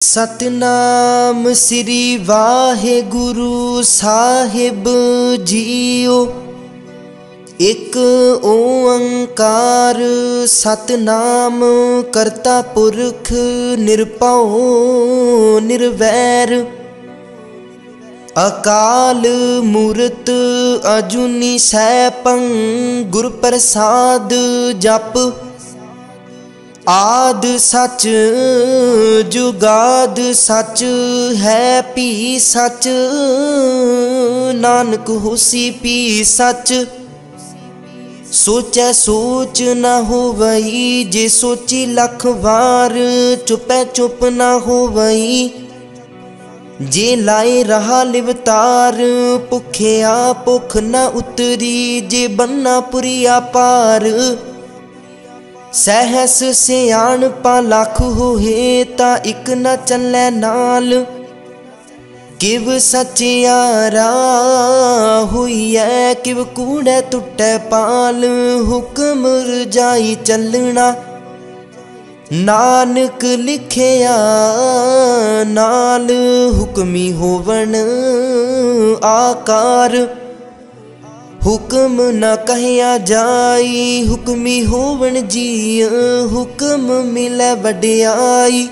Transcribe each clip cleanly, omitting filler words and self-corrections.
सतनाम श्री वाहेगुरु साहिब जीओ। एक ओंकार सतनाम करता पुरख निरभउ निर्वैर। अकाल मूरत अजूनी सैभं गुर प्रसाद जप। आद सच जुगाद सच है पी सच। नानक होसी पी सच। सोचै सोच न होवई जे सोची लख वार। चुपै चुप न होवई जे लाए रहा लिवतार। भुखिया भुख न उतरी जे बन्ना पुरिया पार। सहस सियाणपा लख होए ता इक न चलै नाल। किव सचियारा होइए किव कूड़े टुटै पाल। हुक्म रजाई चलना नानक लिखिया नाल। हुक्मी होवन आकार हुक्म न कहिया जाई। हुक्मी होवन जी हुक्म मिलै वड्याई।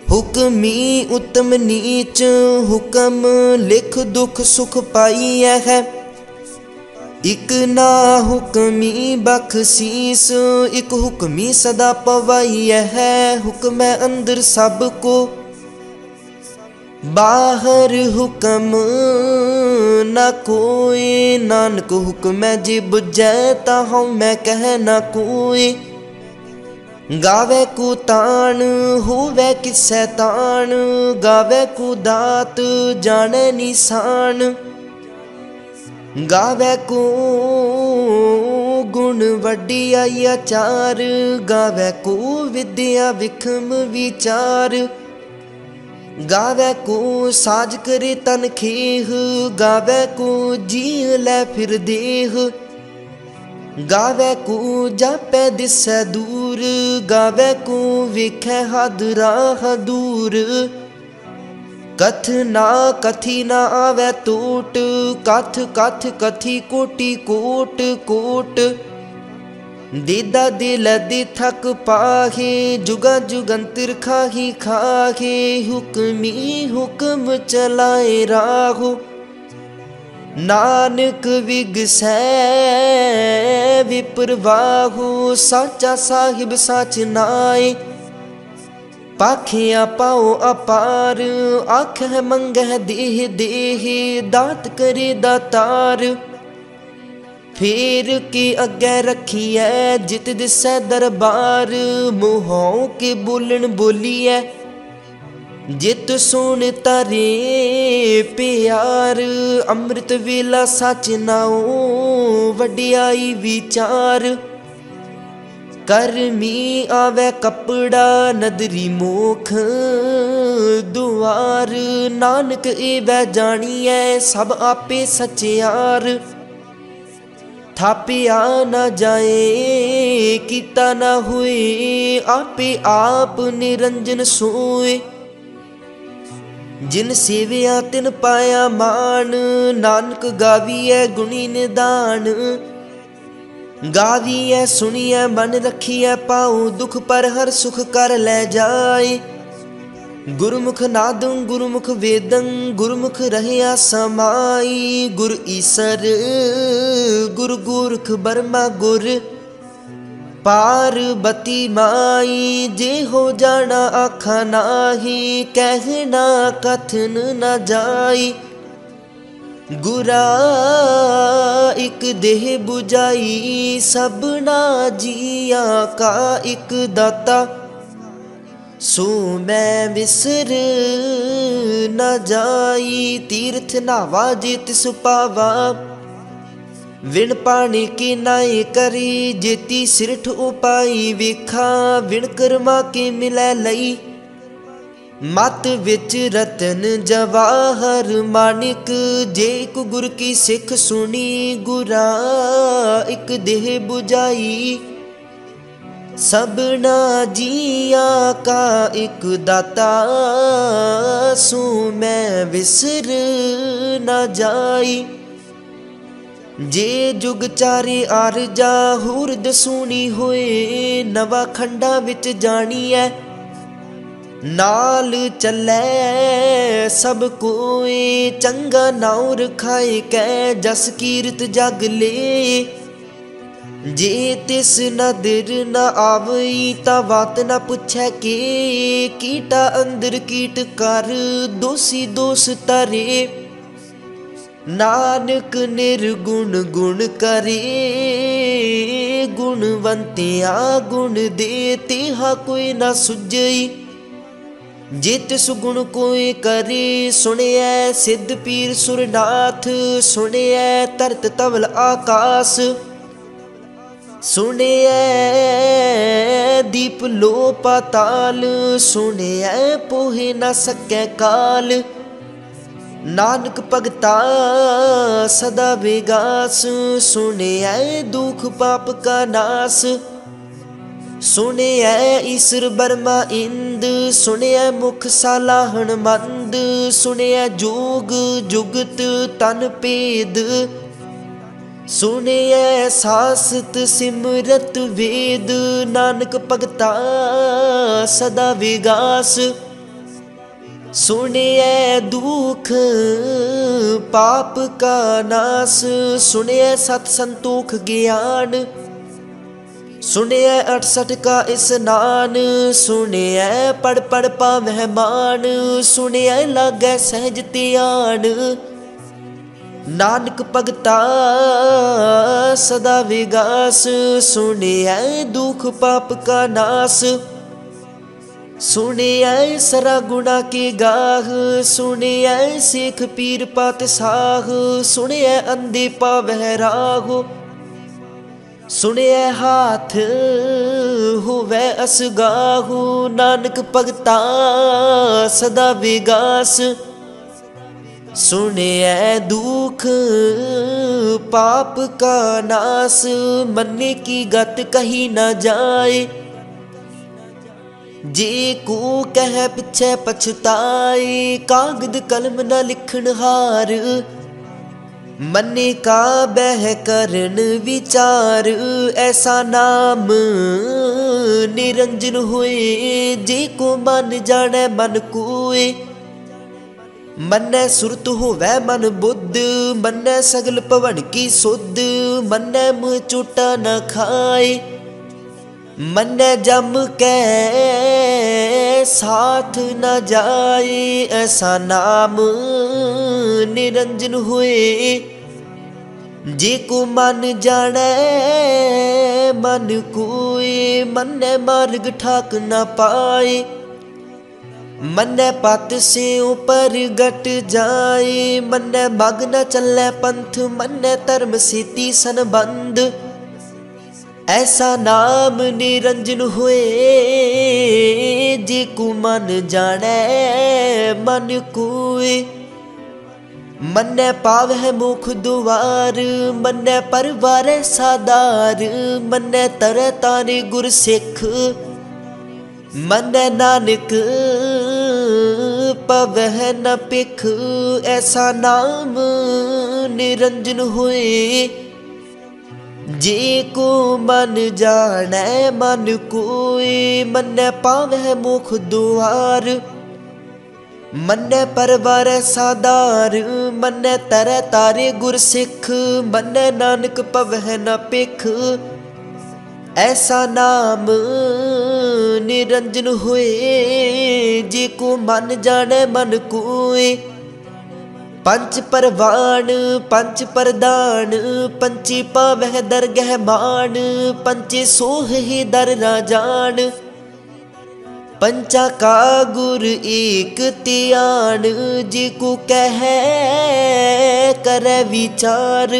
हुक्मी उत्तम नीच हुक्म लिख दुख सुख पाईऐ है। इक ना हुक्मी बख्शीस इक हुक्मी सदा पवाईऐ है। हुक्म अंदर सब को बाहर हुक्म न कोई। नानक हुक्म जे बुझै ताहु मैं कह न कोई। गावे को तान होवे किसै तान। गावे को दात जाने निशान। गावे को गुण वड्डियाई आचार। गावे को विद्या विखम विचार। गावे को साज करे तन खेह। गावे को जी लै फिर देह। गावे को जापै दिसै दूर। गावे को वेखै हद राह दूर। कथ ना कथी ना आवे टोट। कथ कथ कथी कोटि कोट कोट। देदा दिल दे थक पाहे जुगा जुगंतर खाही खाहे। हुक्मी हुक्म चलाए राहो नानक विगसै विप्रवाहो। साचा साहिब साच नाए पाखिया पाओ अपार। आख मंगह देह देह दात करे दातार। फेर के अगे रखिए जित दिसै दरबार। मुहों के बोलन बोलिए जित सुन तारे प्यार। अमृत वेला सच नाओ वड्याई विचार। करमी आवे कपड़ा नदरी मोख दुआर। नानक एवै जानिए सब आपे सचियार। थापिया न जाए किता न हुए आपे आप निरंजन सोए। जिन सेविया तिन पाया मान। नानक गावीऐ गुणी निदान। गावीऐ सुनिए मन रखिए पाओ दुख पर हर सुख कर ले जाए। गुरुमुख नादं गुरुमुख वेदं गुरुमुख रहया समाई। गुर ईसर गुर गोरख बर्मा गुर पार्वती माई। जे हो जाना आखा नाही कहना कथन न जाई। गुरा एक देह बुझाई सबना जिया का एक दाता। सो मैं विसर न जाई तीर्थ नावा जे तिस पावा। विण पानी के नाए करी जेती सिरठ उपाई वेखा। विण कर्मा के मिलै लई मत विच रतन जवाहर मानिक। जे एक गुर की सिख सुनी गुरा एक देह बुझाई। सबना जिया का एक दाता, सो मैं विसर न जाई। जे जुग चारे आरजा होर दसूनी होए, नवा खंडा विच जानी है। नाल चलै सब कोई, चंगा नाउ रखाए कै जस कीरत जग ले। जे तिस नदर न आवई ता बात न पुछै के, कीटा अंदर कीट कर दोषी दोष तरे। नानक निर्गुण गुण करे, गुणवंतिया गुण दे तिहा कोई ना सुझई। जित सुगुण कोई करे, सुनिए सिद्ध पीर सुरनाथ। सुनिए तरत तवल आकाश, सुनिए दीप लो पाताल। सुनिए पोहे न सकै काल, नानक भगता सदा विगास। सुनिए दुख पाप का नाश, सुनिए ईश्वर बर्मा इंद। सुनिए मुख सालाहन मंद, सुनिए जोग जुगत तन भेद। सुनिए सासत सिमरत वेद, नानक भगता सदा विगास। सुनिए दुख पाप का नाश, सुनिए सत संतोख ज्ञान। सुनिए 68 का स्नान, सुनिए पढ़ पढ़ पावै मान। सुनिए लागै सहज ध्यान, नानक भगता सदा विगास। सुनिए दुख पाप का नाश, सुनिए सरा गुणा के गाह। सुनिए सिख पीर पातशाह, सुनिए अंधे पावै राह। सुनिए हाथ होवै असगाहु, नानक भगता सदा विगास। सुनिए दुख पाप का नाश, मन्ने की गत कही न जाए। जे को कह पिछे पछताए, कागद कलम न लिखन हार। मन्ने का बह करन विचार, ऐसा नाम निरंजन होए। जे को मन जाने मन कोय, मन्ने सुरत होवै मन बुद्ध। मन्ने सगल भवन की सुध, मन्ने मुँह चोटा न खाए। मन्ने जम के साथ न जाए, ऐसा नाम निरंजन होए। जे को मन जाने मन कोय, मन्ने मार्ग ठाक न पाए। मन्ने पत से ऊपर गट जाए, मन्ने मग न चलै पंथ। मन्ने धर्म सीति संबंध, ऐसा नाम निरंजन होए। जे को मन जाने मन कोय, मन्ने पावै मुख दुआर। मन्ने परवारै सादार, मन्ने तरह तारे गुर सिख। मन्ने नानक पवै न पिख, ऐसा नाम निरंजन होए। जे को मन जाने मन कोय, मन्ने पावै मुख दुआर। मन्ने परवारै सादार, मन्ने तरह तारे गुर सिख। मन्ने नानक पवै न पिख, ऐसा नाम निरंजन होए। जे को मन जाने मन कोय, पंच परवान पंच प्रदान। पंची पावै दरगह मान, पंचे सोह ही दर ना जान। पंचा का गुर एक त्यान, जे को कह करे विचार।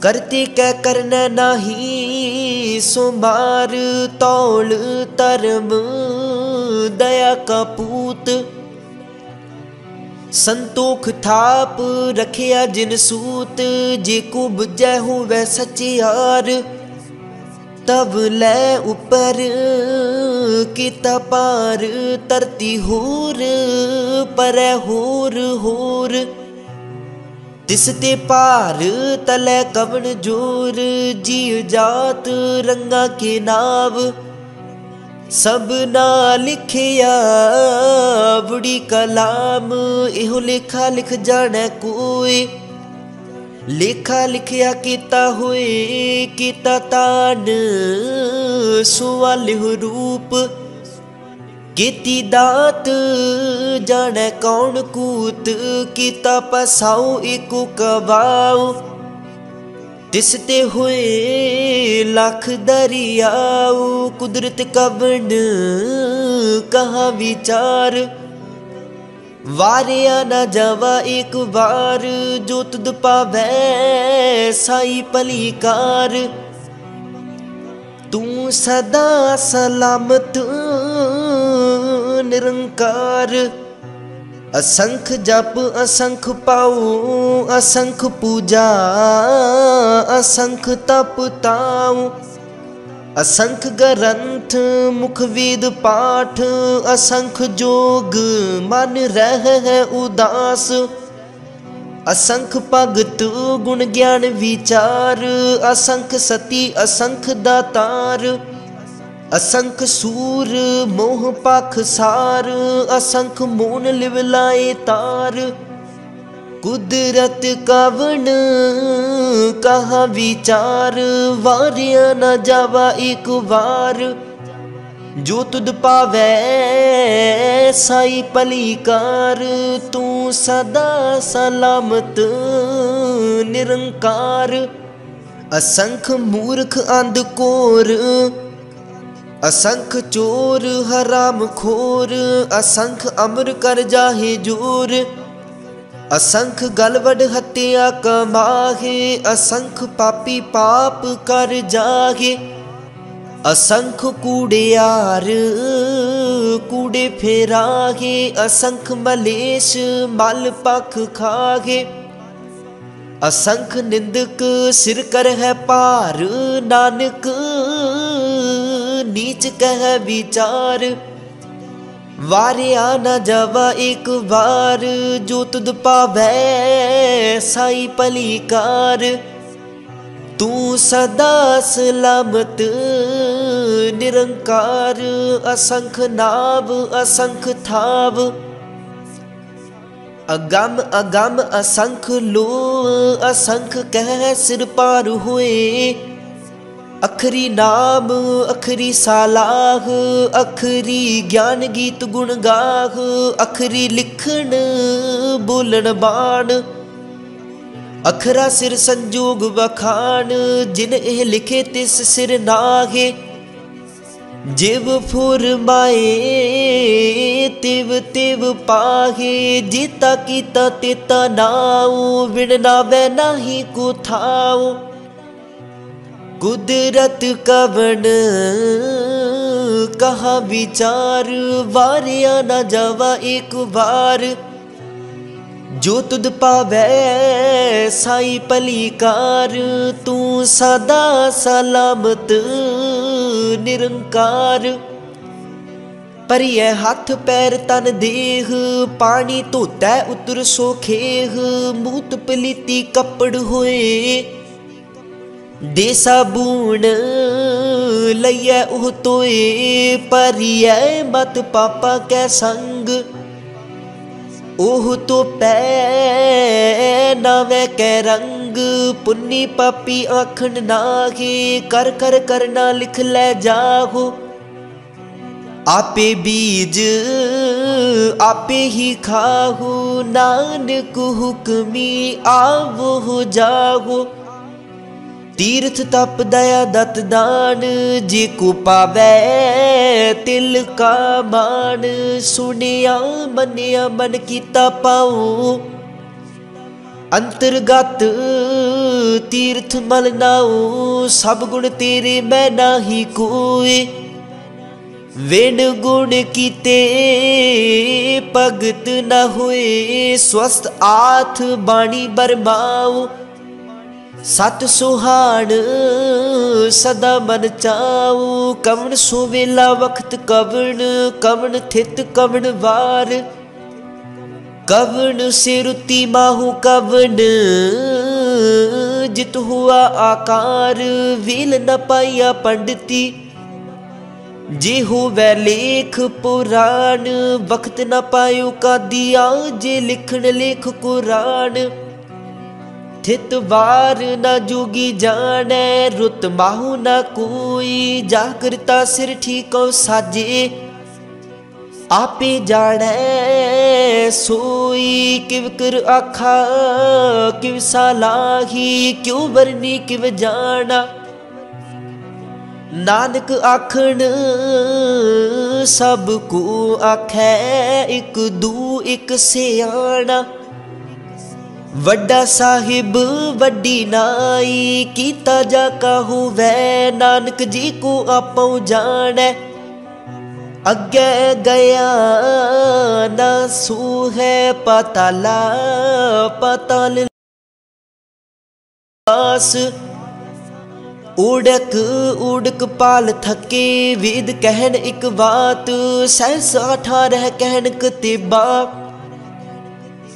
करते कै करना नाही सोमार, तौल धर्म दया का पूत। संतोख थाप रखिया जिन सूत, जे को बुझै होवै सचियार। तब लै उपर किता पार, धरती होर पर होर होर। तिस ते पार तलै कवन जोर, जीव जात रंगा के नाव। सब ना लिखिया बुढ़ी कलाम, इहो लेखा लिख जाने कोई। लेखा लिखिया किता हुए किता तान, सुवालिह रूप कीती दात। जाने कौन कूत, किता पसाऊ इको कबाऊ। तिस ते हुए लाख दरियाऊ, कुदरत कवन कहाँ विचार। वारिया न जावा एक बार, जो तुद पावै साई पलीकार। तू सदा सलामत निरंकार। असंख जप असंख पाऊं, असंख पूजा असंख तप ताऊं। असंख ग्रंथ मुख वेद पाठ, असंख जोग मन रह है उदास। असंख भगत गुण ज्ञान विचार, असंख सती असंख दातार। असंख सूर मोह पाखसार, असंख मोन लिवलाए तार। कुदरत कवन कहाँ विचार, वारिया न जावा एक बार। जो तुद पावै साई पलीकार, तू सदा सलामत निरंकार। असंख मूर्ख अंधकोर, असंख चोर हराम खोर। असंख अमर कर जाहे जोर, असंख गलवड हत्या कमाहे। असंख पापी पाप कर जाहे। असंख कूड़ियार कूड़े फेराहे, असंख मलेश मल पख खागे। असंख निंदक सिर कर है पार, नानक नीच कह विचार। वारिया न जावा एक बार, जो तुद पावै साई पलीकार। तू सदा सलामत निरंकार, असंख नाभ असंख थाव। अगम अगम असंख लो, असंख कह सिर पार हुए। अखरी नाम अखरी सालाह, अखरी ज्ञान गीत गुण गाह। अखरी लिखण बोलन बाण, अखरा सिर संजोग बखान। जिन एह लिखे तिस सिर नाहे, जिव फुरमाए तिव तिव पाहे। जीता कीता तेता नाऊ, विण नावै नाही को थाऊ। कुदरत कवन कहाँ विचार, वारिया न जावा एक बार। जो तुद पावै साई पलीकार, तू सदा सलामत निरंकार। पर यह हाथ पैर तन देह, पानी धोतै उतर सोखेह। मूत पलीती कपड़ होए, दे साबून लइयै ओह तोए। परियै मत पापा कै संग, ओह तो पै नावै कै रंग। पुन्नी पापी आखन नाहे, कर कर करना लिख लै जाहो। आपे बीज आपे ही खाहो, नानक हुक्मी आवो जाहो। तीर्थ तप दया दत दान, जे को पावै तिल का मान। सुनिया मनिया मन कीता पाओ, अंतर्गत तीर्थ मल नाओ। सब गुण तेरे मैं नाही कोई, विण गुण कीते भगत न होए। स्वस्थ आथ बाणी बरमाओ, सत सुहान सदा मन चाऊ, कवन सोवेला वक्त कवन, कवन थित कवन वार, कवन सिरुति माहू कवन जित हुआ आकार, वील न पाइया पंडिती जे होवै लेख पुराण, वक्त न पायो का दिया जे लिखण लेख कुरान, थित वार न जोगी जाने, रुत माहू न कोई, जागरता सिर ठीको साजे, आपे जाने सोई, किव कर आखा किव सालाही, क्यों बरनी किव जाना, नानक आखन सब को आखै, एक दू एक सियाणा, वड्डा साहिब वड्डी नाई, कीता जा कहूँ वै, नानक जी को आपो जाने, अगे गया ना सू है पाताला, पाताल पास, उड़क उड़क पाल थके, वेद कहन एक बात, सहस 18 कहन कतेबा,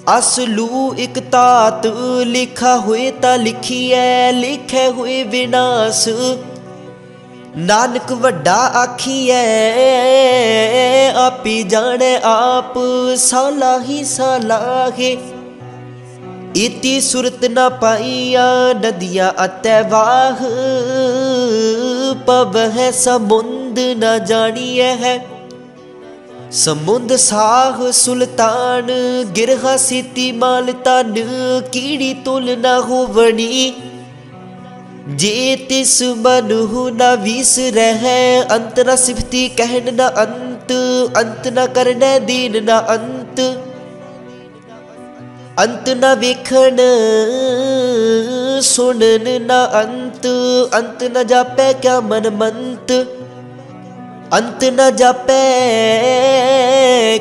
असलू एक तात, लिखा हुए ता लिखिए, लिखे हुए विनाश, नानक वड्डा आखिए, आपी जाने आप, साला ही सालाहे, इति सुरत न पाइया, नदिया अतवाह, पव है समुंद न जानिए है, समुंद साह सुल्तान, गिरहा सीती माल तन, कीड़ी तुल न होवनी, जे तिस मन हो न विस रह, अंत न सिफती कहन न अंत, अंत न करने दीन न अंत, अंत न वेखन सुनन न अंत, अंत न जापै क्या मन मंत, अंत न जापै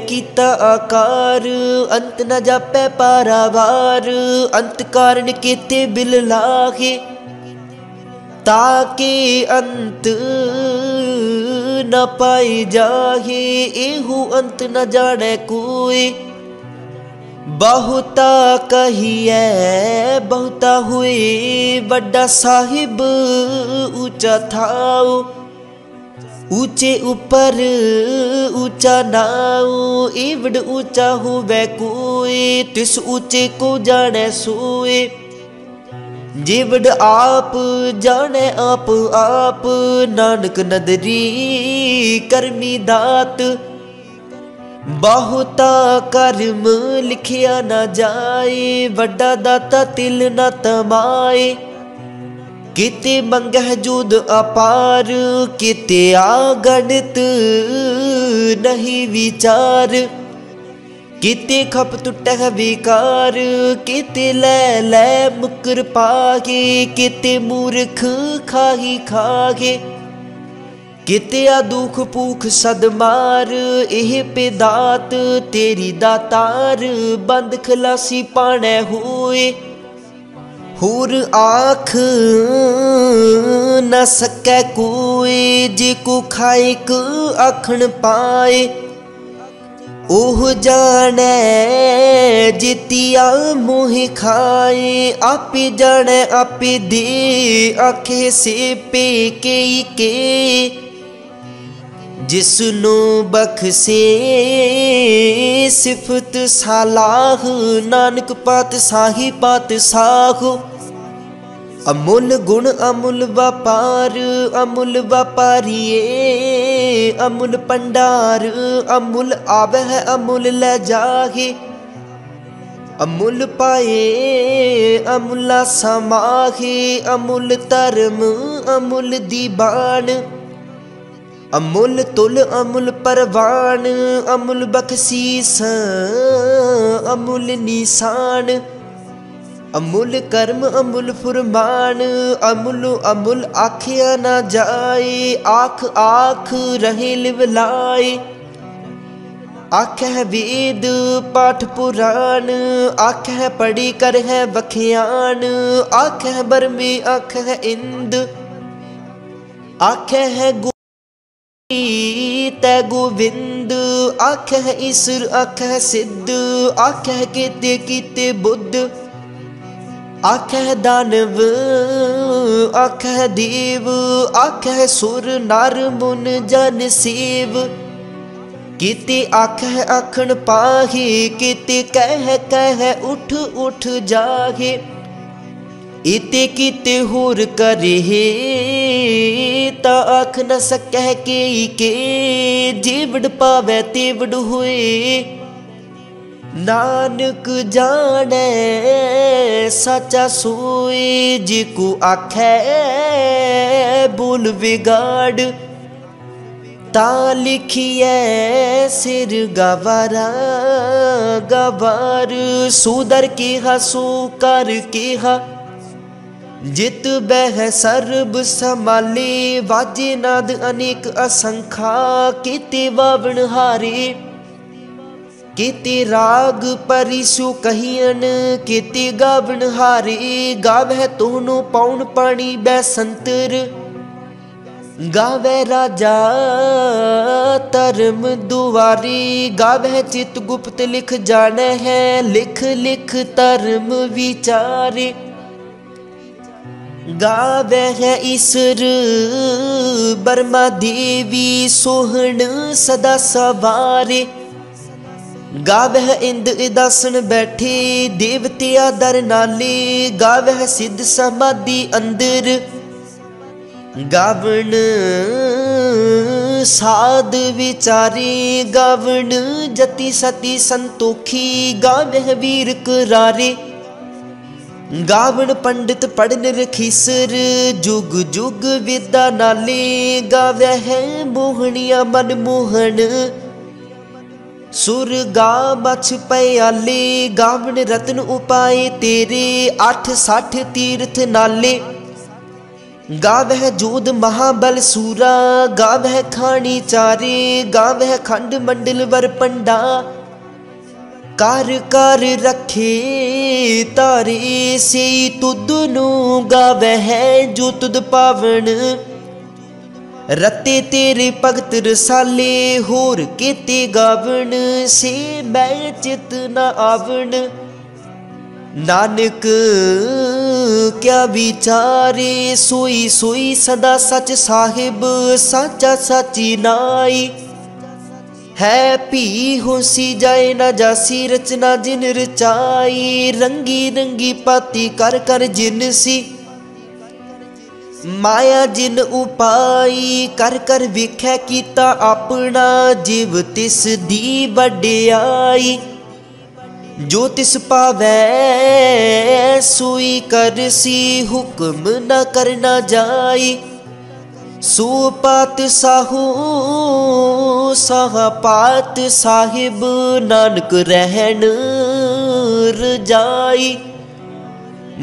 कीता आकार, अंत न जापै पारावार, अंत कारण केते बिल लागे, ताके अंत न पाई जाहे, एहू अंत न जाने कोई, बहुता कहिए बहुता हुए, बड़ा साहिब ऊंचा थाओ, ऊंचे ऊपर ऊंचा नाऊ, एवड ऊंचा होवे कोई, तिस ऊंचे को जाने सोए, जेवड आप जाने आप आप, नानक नदरी करमी दात, बहुता कर्म लिखिया न जाए, वड्डा दाता तिल न तमाए, किते मंगह जुद अपार, किते आगणित नहीं विचार, किते खप टुटह विकार, किते ले ले मुकर पागे, किते मूर्ख खाही खागे, किते आ दुख भूख सदमार, एह पे दात तेरी दातार, बंद खलासी पाने होए, होर आख न सकै कोई, जे को खाइक आखन पाए, ओह जाने जितिया मोह खाए, आपे जाने आपे दे, आखे से पे के, जिसनो बख्शे सिफत सालाह, नानक पात साही पात साहु, अमुल गुण अमुल व्यापार, अमुल व्यापारिये अमुल पंडार, अमुल आवे है अमुल ले जाहे, अमुल पाए अमुला समाहे, अमुल धर्म अमुल दीवान, अमुल तुल अमुल परवान, अमुल बख्शीस अमुल निशान, अमुल कर्म अमुल फुरमान, अमुल अमुल आखिया न जाए, आख आख रहे लिवलाए, आख है वेद पाठ पुराण, आख है पढ़ी कर है बखियान, आख है बरमी आख है इंद, आख है तै गोविंद, आख है ईश्वर आख है सिद्ध, आख है केते कीते बुद्ध, आख है दानव आख है देव, आख है सुर नर मुन जन सेव, कीते आख है आखन पाहे, कीते कह उठ उठ जाहे, इते कीते होर करे ता आख न सकह के जेवड़ पावै तेवड़ होए, नानक जाने सचा सोए, जिको आखै बोल बिगाड़, ता लिखिए सिर गवारा गवार, सुदर केहा सो कर केहा, जित बह सर्ब समाले, वाजे नाद अनेक असंखा, केते वावण हारे, केते राग परिसु कहियन, केते गावण हारे, गावै तोहनो पौन पानी बैसंतर, गावै राजा धर्म दुआरी, गावै चित गुप्त लिख जाने है, लिख लिख धर्म विचारे, गावै है ईश्वर बर्मा देवी सोहन सदा सवारे, गावै इंद इदासन बैठे देवतिया दर नाले, गावै सिद्ध समाधि अंदर, गावण साध विचारे, गावण जति सती संतोखी, गावै वीर करारे, गावण पंडित पढ़न रखीसर, जुग जुग विद्या नाले, गावै है मोहनिया मन मोहन, सुर गा मछ पयाले, गावण रतन उपाय तेरे, 8 60 तीर्थ नाले, गावै जोध महाबल सूरा, गावै खानी चारे, गावै खंड मंडल वर पंडा, कर कर रखे तारे, से तुद नू गावै है जो तुद पावण, रते तेरे भगत रसाले, होर केते गावण, से मैं चित न आवण, नानक क्या विचारे, सोई सोई सदा सच साहिब, साचा साची नाई, है पी होसी जाए न जासी, रचना जिन रचाई, रंगी रंगी पाती कर कर जिनसी, माया जिन उपाई, कर कर विखै कीता अपना, जिव तिस दी वड्याई, जो तिस पावै सोई करसी, हुक्म न करना जाई, सो पात साहू साहा पात साहिब, नानक रहन रजाई,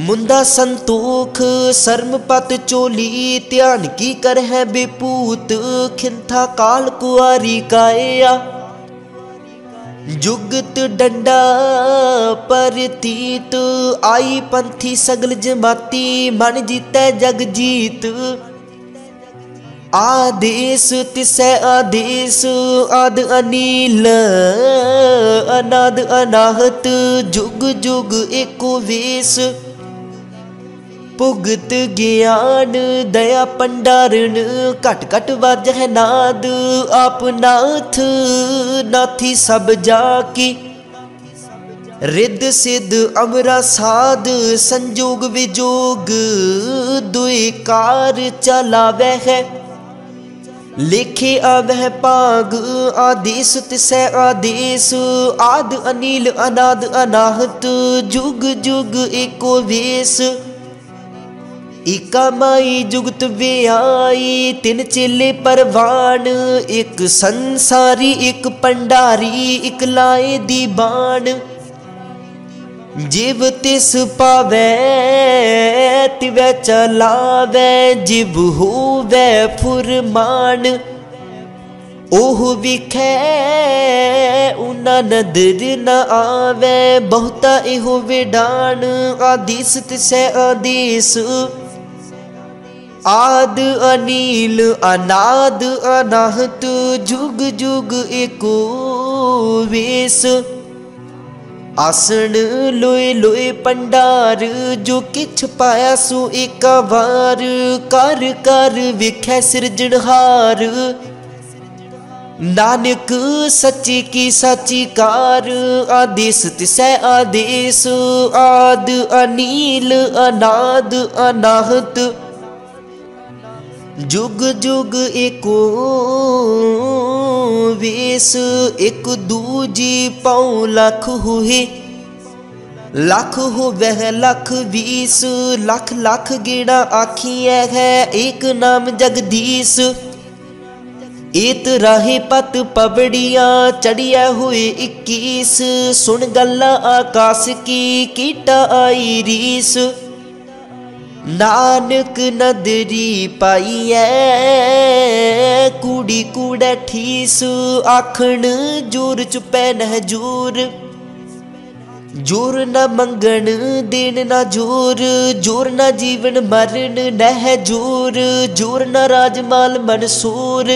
मुंदा संतोख शर्म पत चोली, ध्यान की कर है बेपूत, खिंथा काल कुआरी काया, जुगत डंडा परतीत, आई पंथी सगल जमाती, मन जीतै जग जीत, आदेश तिसै आदेश, आद अनील अनाद अनाहत, जुग जुग एको वेश, भुगत ज्ञान दया पंडारण, घट घट वाजह नाद, आप नाथ नाथी सब जाकी, रिद सिद्ध अमरा साध, संजोग विजोग दुई कार चलावै है, लेखे आवह पाग, आदेश तिसै आदेश, आद अनील अनाद अनाहत, जुग जुग एको वेश, इका माई जुगत व्याई, तिन चेले परवान, एक संसारी एक पंडारी, एक लाए दीवान, जिव तिस पावै तिवै चलावै, जिव होवै फुरमान, ओह विखै उना नदर न आवे, बहुता इहो विडान आदेश तिसै आदेश। आद अनील अनाद अनाहत, जुग जुग एको वेश। आसन लोए लोए पंडार, जो किछ पाया सो एका वार। कर कर विखै सिरजनहार, नानक सच्ची की साची कार। आदेश तिसै आदेश, आद अनील अनाद अनाहत, जुग जुग एको वेश। एक दूजी पाँव लख हुए, लख हो वह लख बीस। लख लख गेड़ा आखिए है, एक नाम जगदीश। एत राहे पत पबड़िया, चढ़िया हुए 21। सुन गल्ला आकाश की, कीटा आई रीस। नानक नदरी पाईऐ, कूड़ी कूड़ै ठीस। आखण जोर चुपै नह जोर, जोर न मंगण देन न जोर। जोर न जीवन मरण नह जोर, जोर न राजमाल मनसूर।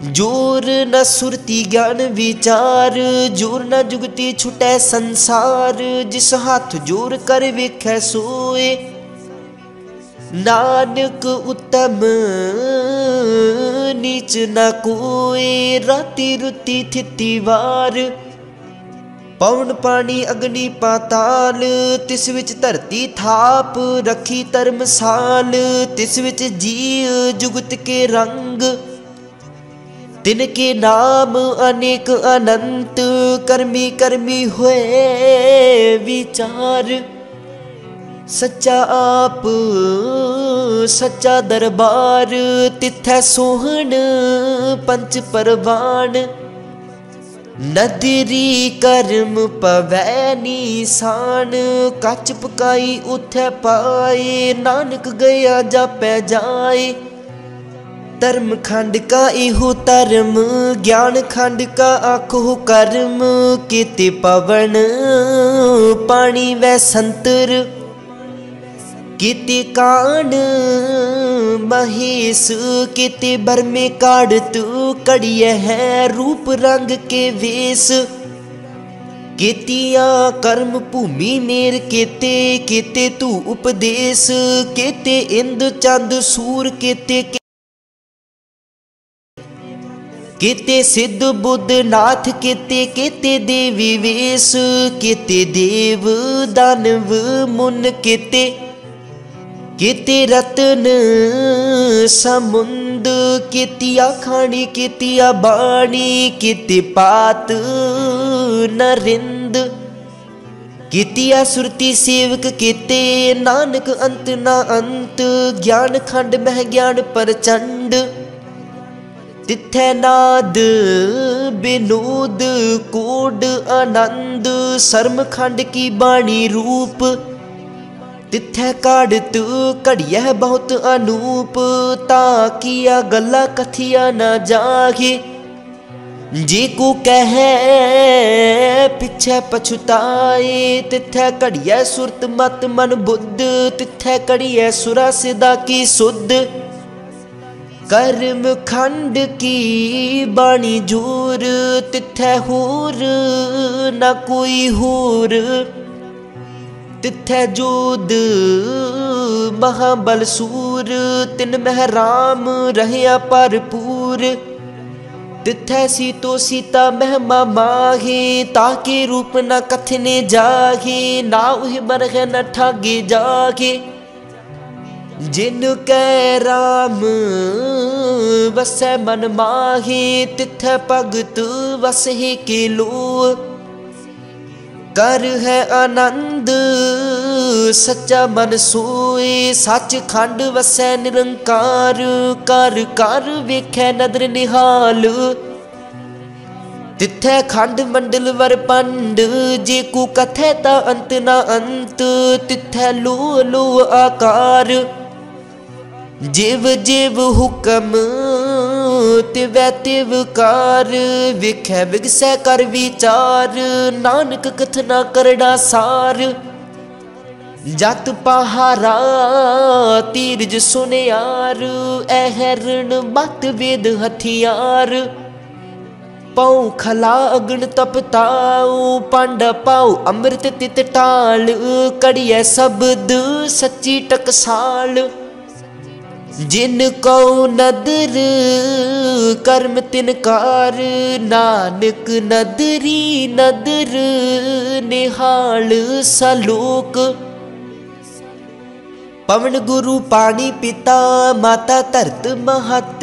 जोर न सुरती ज्ञान विचार, जोर न जुगती छुटै संसार। जिस हाथ जोर कर वेखै सोए, नानक उत्तम नीच न कोय। राति रुति थिति वार, पवन पानी अग्नि पाताल। तिस विच धरती थाप, रखी धर्मसाल। तिस विच जीव जुगत के रंग, तिनके नाम अनेक अनंत। कर्मी कर्मी हुए विचार, सच्चा आप सच्चा दरबार। तिथै सोहन पंच परवान, नदरी कर्म पवै निशान। कच पकाई उथै पाए, नानक गया जापै जाए। धर्म खंड का इहो धर्म, ज्ञान खंड का आखो कर्म। केते पवन पानी वै संतर, केते कान महेश। केते बरमे काढ़त कड़िय है, रूप रंग के वेश। केतिया कर्म भूमि मेर केते, केते तू उपदेश। केते इंद चंद सूर, केते केते सिद्ध बुद्ध नाथ। केते केते देवी वेश, केते देव दानव मुन। केते केते रतन समुंद। केतिया खानी केतिया बाणी, केते पात नरिंद। केतिया सुरती सेवक केते, नानक अंत ना अंत। ज्ञान खंड मह ज्ञान प्रचंड, तिथै नाद विनोद कोड आनंद। सर्म खंड की बाणी रूप, तिथै काढ़त घड़िया बहुत अनूप। ता किया गल्ला कथिया न जागे, जे को कहे पिछे पछुताए। तिथै घड़िया सुरत मत मन बुद्ध, तिथै घड़िया सुरा सिदा की सुध। कर्म खंड की बाणी जोर, तिथै होर न कोई होर। तिथै जोध महाबल सूर, तिन मह राम रहया भरपूर। तिथै सीतो सीता महिमा माहे, ताके रूप न कथने जागे। ना उह मरह न ठागे जागे, जिन कै राम वसै मन माहे। तिथै भगत वसहे के लो, कर है आनंद सच्चा मन सोए। सच खंड वसै निरंकार, कर कर वेखै नदर निहाल। तिथै खंड मंडल वर पंड, जे को कथै ता अंत ना अंत। तिथै लो लो आकार, जिव जिव हुक्म तिवै तिवकार विखै विगसै कर विचार नानक कथना करड़ा सार जत पहारा तीरज सुनियार ऐहरण मत वेद हथियार पाऊ खला अग्न तपताऊ पांडा पाऊ अमृत तित टाल कड़िया शब्द सच्ची टकसाल जिन को नदर कर्म तिनकार नानक नदरी नदर निहाल सलोक पवन गुरु पानी पिता माता धरत महत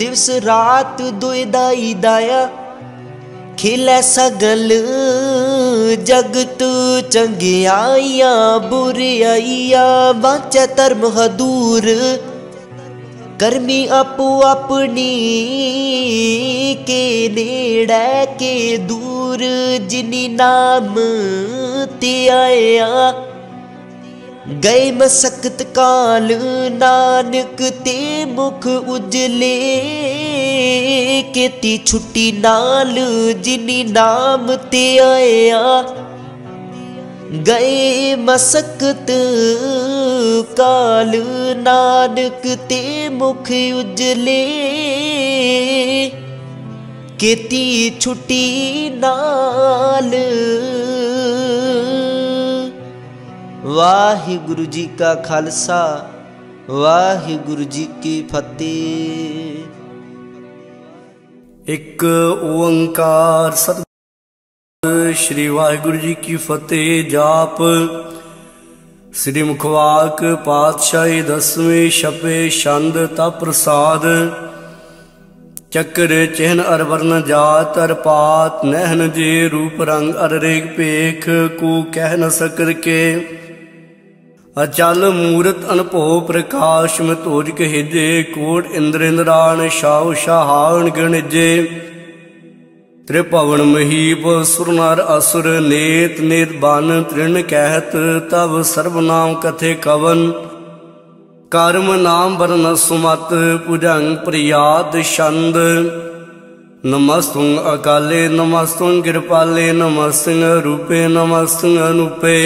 दिवस रात दुइदाई दाया खिलै सगल जगत चंगियाइया बुराइया वांचै धर्म हदूर करमी आपो अपनी के नेड़ै के दूर जिनी नाम ते आया गए मसकत काल नानक ते मुख उजले केती छुट्टी नाल जिनी नाम ते आया गए मसकत काल नानक ते मुख उजले केती छुट्टी नाल। वाहिगुरु जी का खालसा वाहिगुरु जी की फतेह। एक ओंकार सतनाम श्री वाहिगुरु जी की फतेह। जाप श्री मुखवाक पातशाही दसवें छपे छंद ता प्रसाद चक्र चिन्ह अर वर्ण जात अर पात नहन जे रूप रंग अर रेख पेख को कह न सकर के अचल मूरत अनभव प्रकाश में तोज कहिजे कोट इंद्र इंद्राण शाह शाहान गणिजे त्रिभवन महीप सुर नर असुर नेत नेत बन तृण कहत तब सर्वनाम कथे कवन कर्म नाम वर्ण सुमत भुजंग प्रियाद छंद नमस्तुं अकाले नमस्तुं कृपाले नमस्तुं रूपे नमस्तुं अनूपे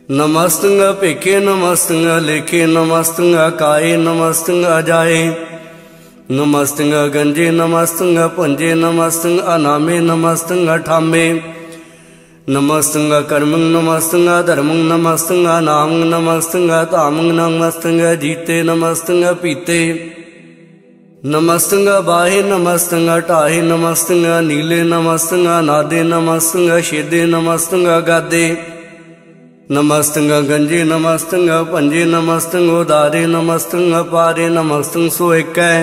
नमस्तुं पेखे नमस्तुं लेखे नमस्तुं अकाये नमस्तुं अजाये नमस्तुं गंजे नमस्तुं पुंजे नमस्तुं अनामे नमस्तुं अठामे नमस्तुं कर्मं नमस्तुं धर्मं नमस्तुं नामं नमस्तुं तामं नमस्तुं जीते नमस्तुं पीते नमस्तुं बाहे नमस्तुं टाहे नमस्तुं नीले नमस्तुं नादे नमस्तुं शेदे नमस्तुं गादे नमस्तुं गंजे नमस्तुं पंजे नमस्तुं उदारे नमस्तुं पारे नमस्तुं सोएकै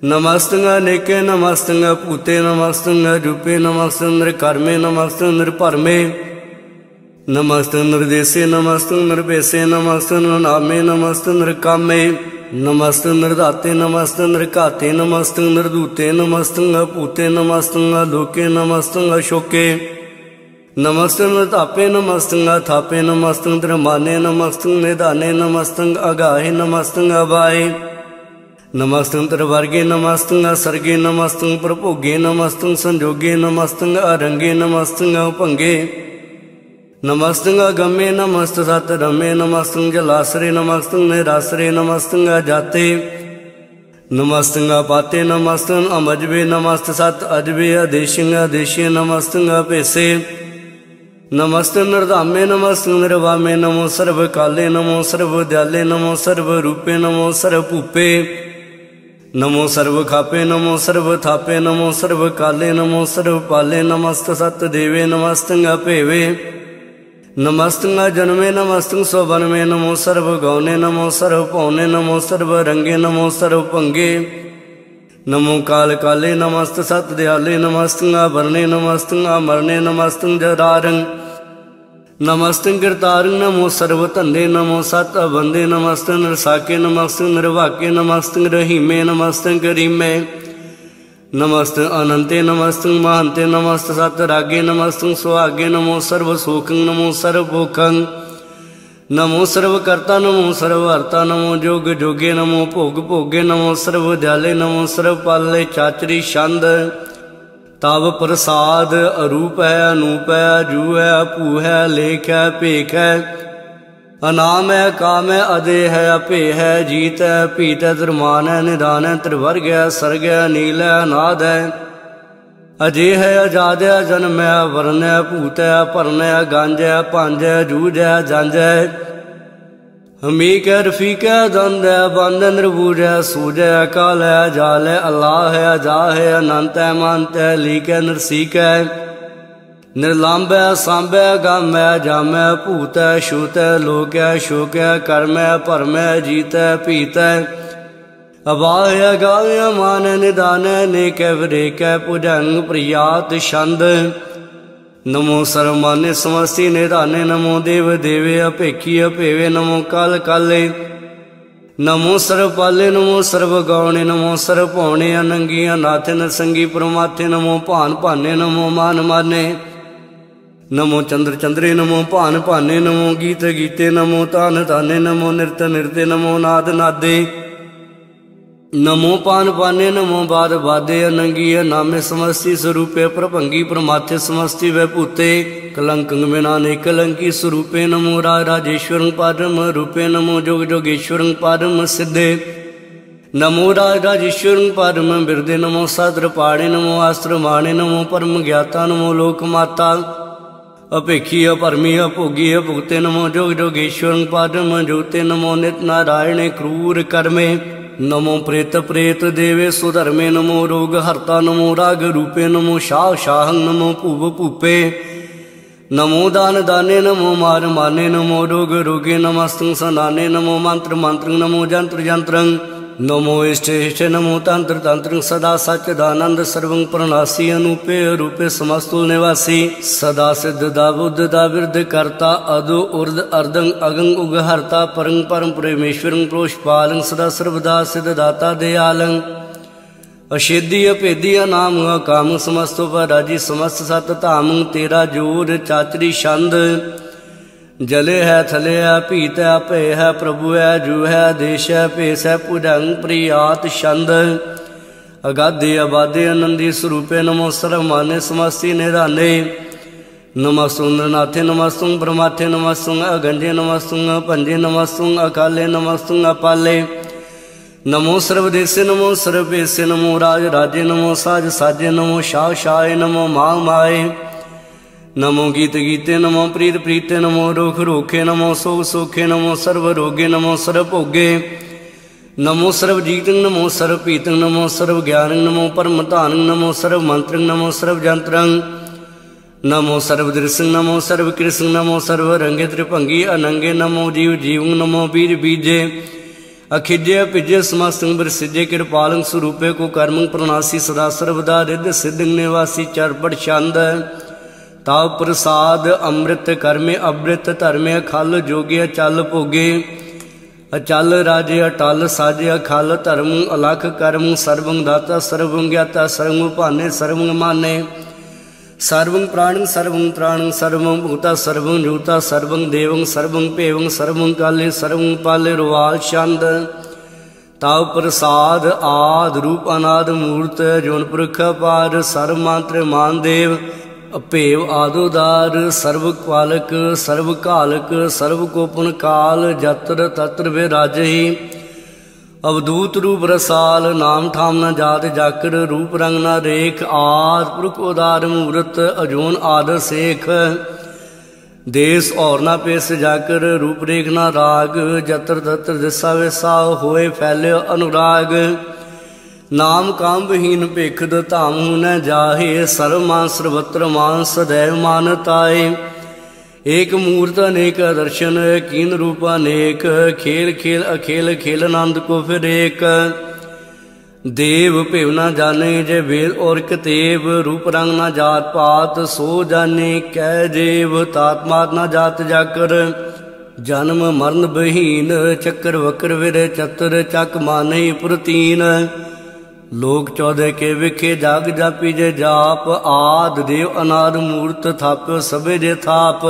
नमस्तुं अनेके नमस्तुं पूते नमस्तुं रूपे नमस्तुं निर्कर्मे नमस्तुं निर्भरमे नमस्तुं निर्देशे नमस्तुं निर्भेसे नमस्तुं नामे नमस्तुं निर्कामे नमस्तुं निर्दाते नमस्तुं निर्घाते नमस्तुं निर्दूते नमस्तुं पूते नमस्तुं लोके नमस्तुं अशोके नमस्तुं तापे नमस्तुं थापे नमस्तुं त्रिमाने नमस्तुं निदाने नमस्तुं अगाहे नमस्तुं अबाए नमस्तुं त्रिवर्गे नमस्तुं सर्गे नमस्तुं प्रभोगे नमस्तुं संजोगे नमस्तुं अरंगे नमस्तुं उपंगे नमस्तुं अगम्ये नमस्तुं सतरमे नमस्तुं जलाश्रे नमस्तुं निराश्रे नमस्तुं अजाते नमस्तुं अपाते नमस्तुं अमजबे नमस्तुं सत अजबे अदेशिं अदेशे नमस्तुं अपेसे नमस्तुं निर्धामे नमस्तुं निर्वामे नमो सर्व काले नमो सर्व दयाले नमो सर्व रूपे नमो सर्व भूपे नमो सर्व खापे नमो सर्व थापे नमो सर्व काले नमो सर्व पाले नमस्त सत देवे नमस्तुं अपेवे नमस्तुं जन्मे नमस्तुं स्ववनमे नमो सर्व गौने नमो सर्व पौने नमो सर्व रंगे नमो सर्व पंगे नमो काल काले नमस्त सत दयाले नमस्तुं आभरणे नमस्तुं अमरणे नमस्तुं जरारंग नमस्तुं गिरतारंग नमो सर्व धंधे नमो सत अबंदे नमस्तुं नरसाके नमस्तुं निर्वाके नमस्तुं रहीमे नमस्तुं करीमे नमस्तुं अनंते नमस्तुं महंते नमस्त सत रागे नमस्तुं सुहागे नमो सर्व सुखं नमो सर्व भोखं नमो सर्वकर्ता नमो सर्वहर्ता नमो जोग जोगे नमो भोग भोगे नमो सर्व दयाले नमो सर्व पाले चाचरी छंद तब प्रसाद अरूप है अनूप है अजू है अपू है लेख है भेख है अनाम है काम है अदे है अपे है जीत है पीत है धर्मान है निदान है त्रिवर्ग है सर्ग है नील है अनाद है अजय है आजाद है जन्म है वर्ण है भूत है भरन है गंज है पंज है जूझ है जंज है हमीक है रफीक है दंद है बंद है निर्बूज है सूज है काल है जाल है अल्लाह है अजा है अनंत है मंत है लीक है नरसीक है निर्लंब है सांब है गम है जम है भूत है छूत है लोक है शोक है कर्म है भरम है जीत है पीत है अवाह गाय मान निदान नेक विरेक भुजंग प्रियात छंद नमो सर्वमान्य समस्ति निधाने नमो देव देवे अपेखी अपेवे नमो काल काले नमो सर्वपाले नमो सर्व गौणे नमो सर्व भौणे अनंगी अनाथ नरसंगी परमाथे नमो भान भाने नमो मान माने नमो चंद्र चंद्रे नमो भान भाने नमो गीत गीते नमो तान ताने नमो नृत नृत्य नमो नाद नादे नमो पान पाने नमो बाद बादे अनंगी नामे समस्ति स्वरूपे प्रभंगी प्रमाथे समस्ति वै भूते कलंकंग विनाने कलंकी स्वरूपे नमो राजेश्वर पारम रूपे नमो जोग जोगेश्वर पारम सिद्धे नमो राजेश्वर पारम बिरदे नमो साद्र पाणे नमो अस्त्र माणे नमो परम ज्ञाता नमो लोक माता अपेखी अपरमी अभोगी भुगते नमो जोग जोगेश्वर पारम जोते नमो नित नारायण क्रूर कर्मे नमो प्रेत प्रेत देवे सुधर्मे नमो रोग हरता नमो राग रूपे नमो शाह शाहं नमो भूव भूपे नमो दान दाने नमो मार माने नमो रोग रोगे नमस्तुं सनाने नमो मंत्र मंत्रं नमो जंत्र जंत्रं नमो इष्ट इष्ट नमो तंत्र तंत्र सदा सच्चिदानंद सर्वं प्रणासी अनूपे रूपे समस्तुल निवासी सदा सिद्ध दा बुद्ध दा विरध करता अदो उर्द अर्दंग अगंग उग हरता परं परम परमेश्वरं प्रोषपालं सदा सर्वदा सिद्ध दाता दयालं अशेदी अभेदी अनाम अकाम समस्तो पराजी समस्त सत धाम तेरा जोर चाचरी छंद जले है थले है भीत है भय है प्रभु है जू है देश है भेस है भुजंग प्रियात छंद अगाधे अबाधे आनंदी स्वरूपे नमो सर्वमान्य समस्ति निधाने नमस्तुं नरनाथे नमस्तुं ब्रह्माथे नमस्तुं अगंजे नमस्तुं पंजे नमस्तुं अकाले नमस्तुं अपाले नमो सर्वदेशे नमो सर्वपेशे नमो राज राजे नमो साज साजे नमो शाह शाहे नमो माँ माए नमो गीत गीते नमो प्रीत प्रीते नमो रोख रोखे नमो सोख सोखे नमो सर्व रोगे नमो सर्व भोगे नमो सर्व जीतं नमो सर्व पीतं नमो सर्व ज्ञानं नमो परम धानं नमो सर्व मंत्रं नमो सर्व जंत्रं नमो सर्व दृश्यं नमो सर्व कृष्ण नमो सर्व रंगे त्रिभंगी अनंगे नमो जीव जीवं नमो बीज बीजे अखिज्य पिज्य समस्तं बरसिज्य कृपालं स्वरूपे को कर्मं प्रणासी सदा सर्वदा रिद्ध सिद्धं निवासी चरपट छंद ताव प्रसाद अमृत कर्मे अमृत धर्मे अखल जोगे अचल भोगे अचल राजे अटल साजे अखल धर्म अलख कर्म सर्वं दाता सर्वं ज्ञाता सर्वं भाने सर्वं माने सर्वं प्राणं सर्वं त्राणं सर्वं भूता सर्वं जूता सर्वं देवं सर्वं पेवं सर्वं काले सर्वं पाले रुवाल छंद ताव प्रसाद आद रूप अनाद मूर्त जोन पुरख पार सर्व मंत्र मान देव अपेव आदोदार सर्व पालक सर्व कालक सर्व गोपन काल जत्र तत्र विराजहि अवधूत रूप रसाल नाम ठाम न जात जाकर रूप रंग न रेख आद पुरख उदार मूर्त अजोन आद सेख देश और न पेश जाकर रूप रेख न राग जत्र तत्र दिशा विसा होए फैले अनुराग नाम काम विहीन भिखद धाम न जाहे सर्व मान सर्वत्र मान सदैव मानताए एक मूर्त अनेक दर्शन कीन रूप अनेक खेल खेल अखेल खेल आनंद को फिर एक देव भेव न जाने जय वेद और कतेव रूप रंग न जात पात सो जाने कै जेव तात्मात न जात जाकर जन्म मरण बहीन चक्र वक्र विर चतर चक माने पुरतीन लोक 14 के विखे जाग जापी जे जाप आद देव अनाद मूर्त थाप्यो सबे जे थाप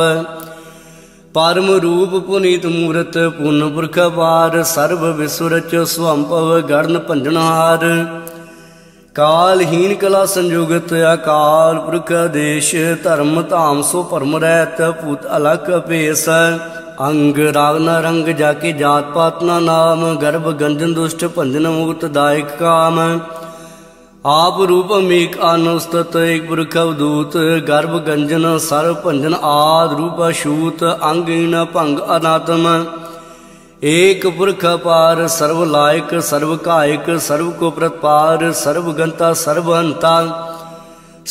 परम रूप पुनीत मूरत पुन पुरख पार सर्व विश्व रचो स्वंभव गण भंजनहार कालहीन कला संयुगत अकाल पुरख आदेश धर्म धाम सो परम रहत भूत अलख भेस अंग राग न रंग जाके जात पात न नाम गर्भ गंजन दुष्ट भंजन मुक्त दायक काम आप रूप अमीक अनुस्तत एक पुरख अवधूत गर्भ गंजन सर्व भंजन आद रूप अछूत अंगहीन भंग अनात्म एक पुरख पार सर्व लायक सर्व कायक सर्व को प्रतपार सर्व गंता सर्व हंता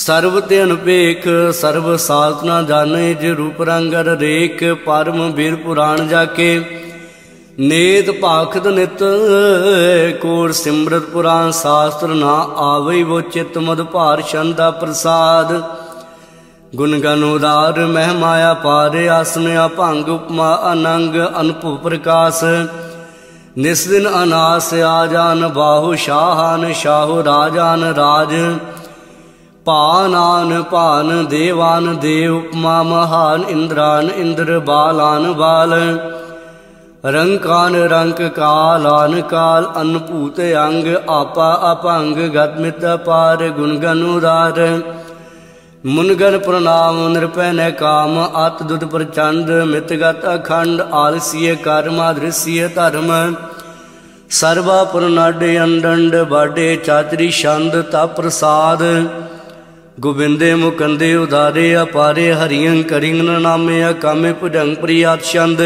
सर्व ते अनपेख सर्व साधना जाने जे रूप रंगर रेख परम वीर पुराण जाके नेत पाखद नित कोर सिमरत पुराण शास्त्र ना आवई वो चित मद भार छंदा प्रसाद गुण गण उदार मह माया पारे आसन अभंग उपमा अनंग अनुभव प्रकाश निस दिन अनास आजान बाहु शाहान शाहु राजान राज पानान पान देवान देव उपमा महान इंद्रान इंद्र बालान बाल रंकान रंक कालान काल अनभूत अंग आपा अपंग गतमित पार गुणगन उदार मुनगन प्रणाम नृपै न काम अत दुत प्रचंड मितगत अखंड आलसीय कर्मा दृश्य धर्म सर्वा पुरनाडे अंडंड बाडे चातरी छंद ता प्रसाद गोबिंदे मुकंदे उदारे अपारे हरियं करिंग नामे अकामे भुजंग प्रियात छंद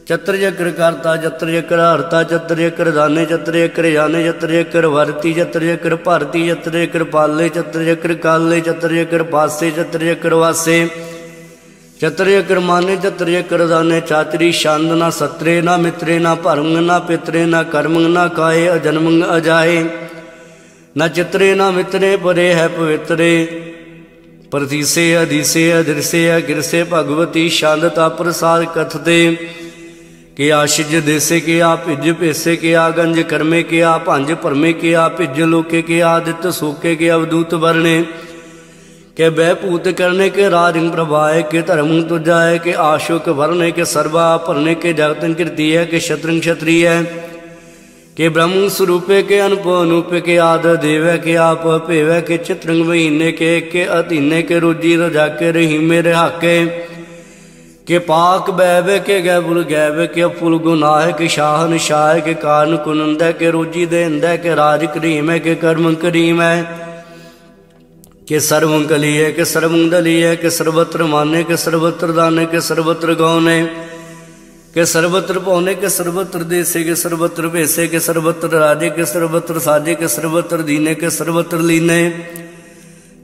चत्र चक्र करता चत्र चक्र हरता चत्र चक्र दाने चत्र चक्र जाने चत्र चक्र वरती चत्र चक्र भारती चत्र चक्र पाले चत्र चक्र काले चत्र चक्र पासे चत्र चक्र वासे चत्र चक्र माने चत्र चक्र दाने चातरी छंद ना सत्रे ना मित्रे ना भरमंग ना पितरे ना कर्मंग ना काये अजन्मंग अजाए न चित्रे न मित्रे परे है पवित्रे प्रतीसे अधीसे अदृसे अगिरसे भगवती शांदता प्रसाद कथते के आशिज देसे के आ भिज भेसे के आ गंज कर्मे के आ भांज भरमे के आ भिज लोके के आदित्य सोके के अवधूत वर्णे के बहपूत करने के राजंग प्रभाए के धर्म तुजाए के आशोक भरने के सर्वा भरने के जगतन कीर्ति है के शत्रंग क्षत्रिय के ब्रह्म स्वरूपे के अनुभव अनूपे के आद देव के आप भेव के चित्रंग महीने के अधीने के रोजी रजा के रही मेरे हाके के पाक बैब के गैबुल गैब के फुल गुनाह के शाहन शाह के कारण कुनंद के रोजी देंद के राज करीम है के कर्म करीम है के सर्वं कलिय के सर्वं दलिय के सर्वत्र माने के सर्वत्र दाने के सर्वत्र गौने के सर्वत्र पौने के सर्वत्र देसे के सर्वत्र भेसे के सर्वत्र राजे के सर्वत्र साजे के सर्वत्र दीने के सर्वत्र लीने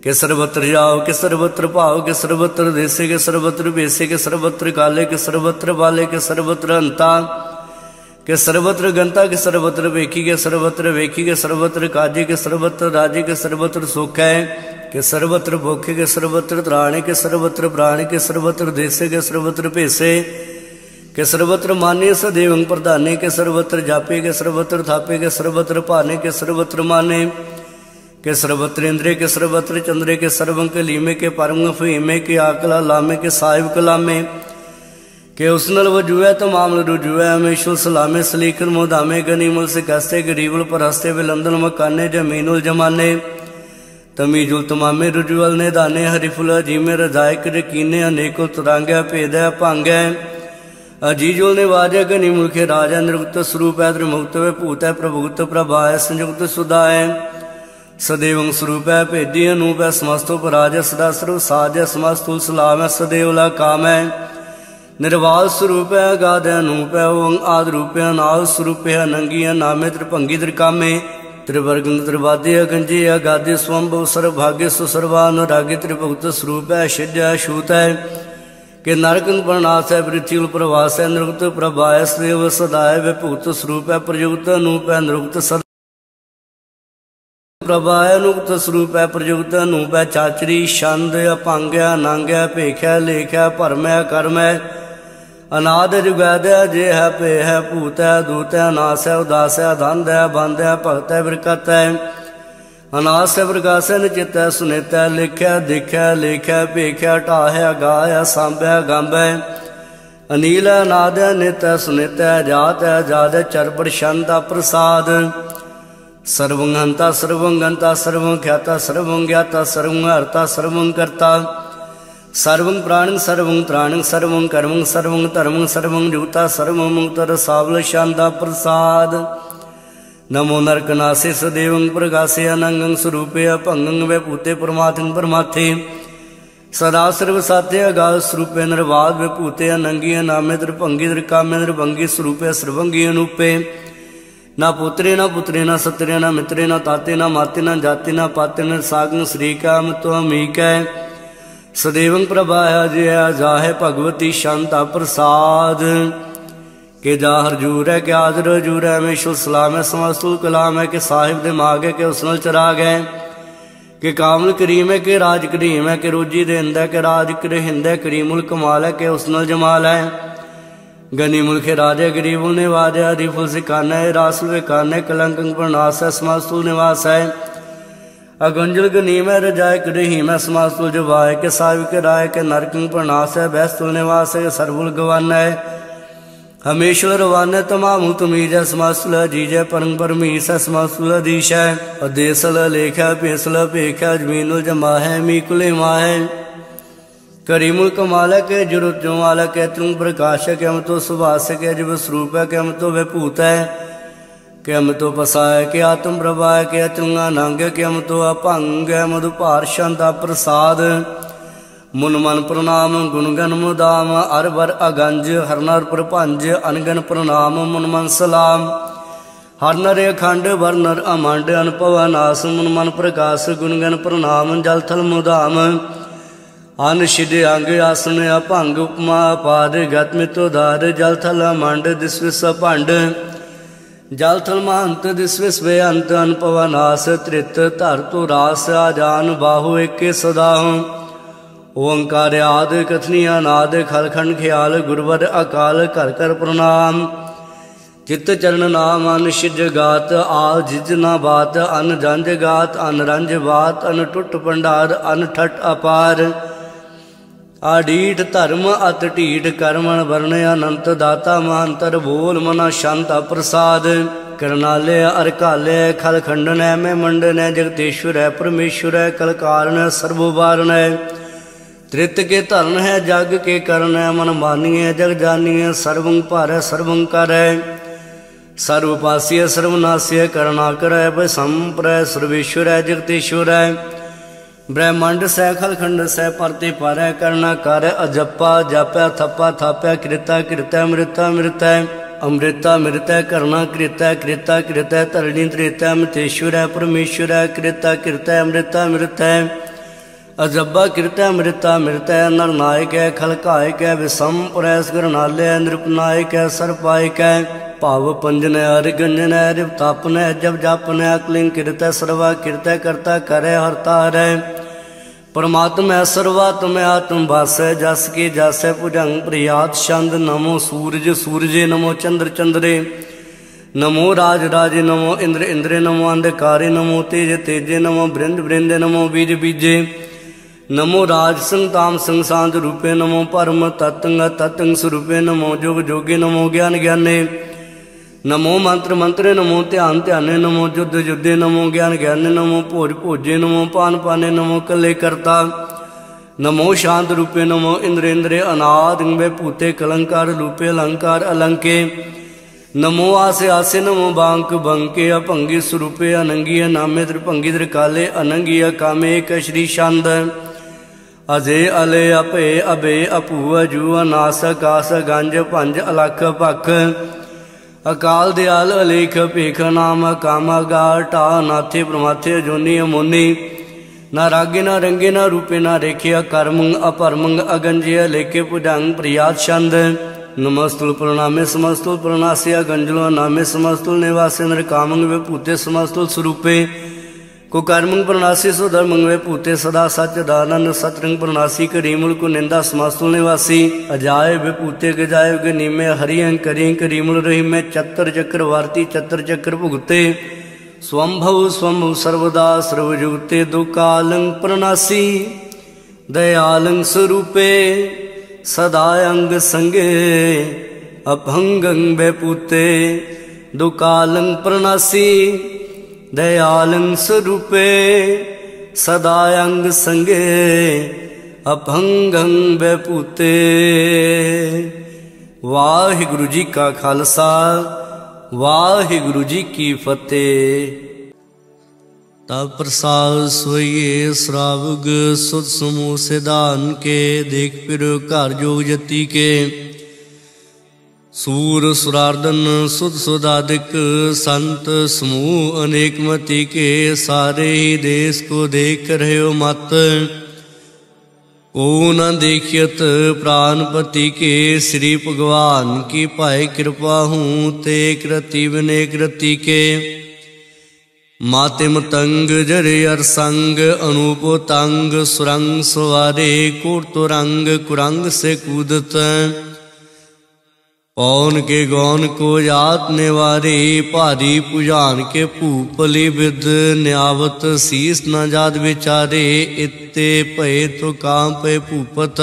के सर्वत्र जाओ के सर्वत्र पाओ के सर्वत्र देसे के सर्वत्र भेसे के सर्वत्र काले के सर्वत्र बाले के सर्वत्र अंता के सर्वत्र गंता के सर्वत्र वेखी के सर्वत्र काजे के सर्वत्र राजे के सर्वत्र सुख है के सर्वत्र भोखे के सर्वत्र त्राणे के सर्वत्र प्राणे के सर्वत्र देसे के सर्वत्र भेसे के सर्वत्र मान्य सदैवं प्रधाने के सर्वत्र जापे के सर्वत्र थापे के सर्वत्र पाने के सर्वत्र माने के सर्वत्र इंद्रे के सर्वत्र चंद्रे के सर्वं के लीमे के परम फहीमे के आकला लामे के साहिब कलामे के उसनल वजुए तमाम रुजुए हमेशुल सलामे सलीखल मोदामे गनीमुल से कसते गरीबुल पर हस्ते विलंदन मकाने जमीनुल जमाने तमीजुल तमामे रुजुअल ने दाने हरिफुल अजीमे रजायक रकीने अनेकुल तुरांगे भेद भांगे अजीजुल ने वाजा गनी मुखे राजा निरुक्त स्वरूप है त्रिमुक्त वे भूत है प्रभुत प्रभा है संयुक्त सुधा है सदैवं स्वरूप है भेदी अनूप है समस्तो पराज है सदा सर्व साज है समस्तुल सलाम है सदैवला काम है निर्वाल स्वरूप है अगाध है अनूप है ओं आद रूप है अनाद स्वरूप है अनंगी है नामे त्रिभंगी त्रिकामे त्रिवर्ग त्रिवाद्य अगंजी अगाध्य स्वंभ सर्वभाग्य सुसर्वान रागे त्रिभुक्त स्वरूप है शिज है शूत है के नरकंग प्रणाश है पृथ्वी प्रवास है निरुक्त प्रभा है सदैव सदाय विभूत स्वरूप है प्रयुक्त अनूप है निरुक्त सदा प्रभा है अनुक्त स्वरूप है प्रयुक्त अनूप है चाचरी छंद अभंग अनंग भेख लेख भरम कर्म अनाद जुगैद जे है पे है भूत है दूत है अनास है उदास है धंध है बंद है भगत है बरकत है अनास है प्रकाश है निचित है सुनित है लिख है दिख है लेख है भेख है टा है गा है सांब है गंब है अनील अनाद नित सुनित जात जाद चर प्रशांता प्रसाद सर्वं हंता सर्वं गंता सर्वं ख्याता सर्वं ज्ञाता सर्वं हर्ता सर्वं कर्ता सर्वं प्राणं सर्वं त्राणं सर्वं कर्मं सर्वं धर्मं सर्वं जुगता सर्वं मुक्तर सावल शांता प्रसाद नमो नरकनासे सदेवं प्रकाशे अनंगं स्वरूपे अपंगं वैभूते परमात्मं परमात्थे सदा सर्वसात्य अगाध स्वरूपे निर्वाद विभूते अनंगी अनामे द्रभंगी द्रकामे द्रभंगी स्वरूपे सर्वंगी अनूपे ना पुत्रे ना पुत्रे ना सत्रे ना मित्रे ना ताते ना माते ना जाते ना पाते न सागं श्रीका मत्वमीक सदैवं प्रभाया जय जाहे भगवती शांता प्रसाद के जा हरजूर है के आदर हजूर है मेशुल सलाम है समस्तुल कलाम है के साहिब दिमाग है के उसनल चराग है के कामल करीम है के राज करीम है के रोजी देंद है के राज कर हिंद है करीमुल कमाल है के उसनल जमाल है गनी मुल्क राजे गरीबुल निवाज है अरीफुल सिकाना है रासुल विकाना है कलंक प्रनाश है समास्तुल निवास है अगंजल गनीम है रजाय करीम है समास्तुल जवाय के साहिब के राय के नरकंग प्रनाश है बैस्तुल निवास है सरबुल गवाना है हमेश्वर रवान तमाम तमीज है समास्तुल अजीज है परम परमीस है समास्तुल अधीश है अदेसल लेख है पेसल पेख है जमीनुल जमा है मीकुल मा है करीमुल कमाल है के जुरुत जमाल है के तुम प्रकाश है के हम तो सुभाष है के जब स्वरूप है के हम तो विभूत है के हम तो पसा है के आत्म प्रभा है के अचुंगा नंग है के हम तो अपंग है मधुपार शांता प्रसाद मुन मन प्रणाम गुणगन मुदाम अर वर अगंज हर नर प्रपंज अनगन प्रणाम मुन मन सलाम हर नर अखंड वर नर अमंड अनपव नास मुन मन प्रकाश गुणगन प्रणाम जल थल मुदाम अन शिद अंग आसन अपंग उपमा पाद गत मितोधार जल थल अमंड दिस्विस भंड जल थल महंत दिस्विस बेअंत अनपव नास त्रित धर तो रास आजान बाहु एक सदा ओंकार आद कथनी अनाद खलखंड ख्याल गुरवर अकाल कर कर प्रणाम चित्त चरण नाम अन शिज गात आल जिज ना बात अन जंज गात अन रंज बात अन टुट भंडार अन ठट अपार आडीठ धर्म अत ढीठ कर्मण वर्ण अनंत दाता महांतर बोल मना शांता प्रसाद करनालय अरकालय खलखंडन है मैं मंडन है जगतेश्वर है परमेश्वर है कलकारण है सर्वोबारण है त्रित के धरण है जग के करण है मन मानिए जग जानिए सर्वं भार है सर्वं कर है सर्वपासी है सर्वनाशी है करुणाकर है भसंपर है सर्वेश्वर है जगतेश्वर है ब्रह्मांड सह खलखंड सह परते पर है करना कर अजप्पा जाप्या थप्पा थाप्या कृता कृत्या मृता मृत है अमृता मृत है करना कृता कृता कृत है तरणी त्रेता मृतेश्वर है परमेश्वर है कृता कृता अमृता मृत है अजब्बा कृत्या मृता मृत है नरनायक है खलकायक है विषंपर है स्गरनालय है नृपनायक है सर्पायक है भाव पंजन है हरिगंजन है रिपतापन है जब जापन है अकलिंग कृत है सर्वा कृत है करता करे हरता हरे परमात्मा है सर्वात्म है आत्म भास है जस के जस है भुजंग प्रियात छंद नमो सूरज सूरजे नमो चंद्र चंद्रे नमो राज राजे नमो इंद्र इंद्रे नमो अंधकारे नमो तेज तेजे नमो बृंद बृंदे नमो बीज बीजे नमो राज संग ताम संग सांध रूपे नमो परम तत्ंग तत्ंग स्वरूपे नमो जोग जोगे नमो ज्ञान ज्ञाने नमो मंत्र मंत्रे नमो ध्यान ध्याने नमो युद्ध युद्धे नमो ज्ञान ज्ञाने नमो भोज भोजे नमो पान पाने नमो कले करता नमो शांत रूपे नमो इंद्र इंद्रे अनाद भूते कलंकार रूपे अलंकार अलंके नमो आसे आसे नमो बांक बंके अपंगी स्वरूपे अनंगी नामे त्रिभंगी त्रिकाले अनंगी कामे एक श्री शांद अजे अले अपे अबे अपू अजू अनास कास गंज पंज अलख पख अकाल दयाल अलेख भेख नाम कामा गा टा नाथे प्रमाथे जोनी अमोनी ना रागे ना रंगे ना रूपे ना रेखे अकर्मंग अपरमंग अगंजे अलेखे पुजंग प्रियात छंद नमस्तुल प्रणामे समस्तुल प्रणासे अगंजलो नामे समस्तुल निवासे नरकामंग विभूते समस्तुल स्वरूपे कुकर्मंग प्रणासी सुधर्मंग विभूते सदा सच दानंद सतरंग प्रणासी करीमुल को निंदा समस्तुल निवासी अजाय विभूते गजाय गनीमे हरियं करियं करीमुल रहीमे चतर चक्रवर्ती चतर चक्र भुगते स्वंभव स्वंभव सर्वदा सर्वजुगते दुकालंग प्रणासी दयालंग स्वरूपे सदा अंग संगे अभंगं बैपूते दुकालं प्रणासी दयालं स्वरूपे सदा अंग संगे अभंगं बैपूते। वाहिगुरु जी का खालसा वाहिगुरु जी की फतेह। तब प्रसाद सोइए श्रावग सुध समूह सिधान के देख फिर घर जोग जति के सूर सुरार्दन सुध सुधादिक संत समूह अनेक मति के सारे ही देश को देख रहे हो मत को न देखियत प्राणपति के श्री भगवान की पाए कृपा हूँ ते कृति विने कृति के मातिम तंग जरे अर संग अनूप तंग सुरंग सवारे कुर्तुरंग कुरंग से कूदत पौन के गौन को यात निवारे भारी पुजान के भूपली विद न्यावत शीस न जात विचारे इत्ते भय तो काम पे भूपत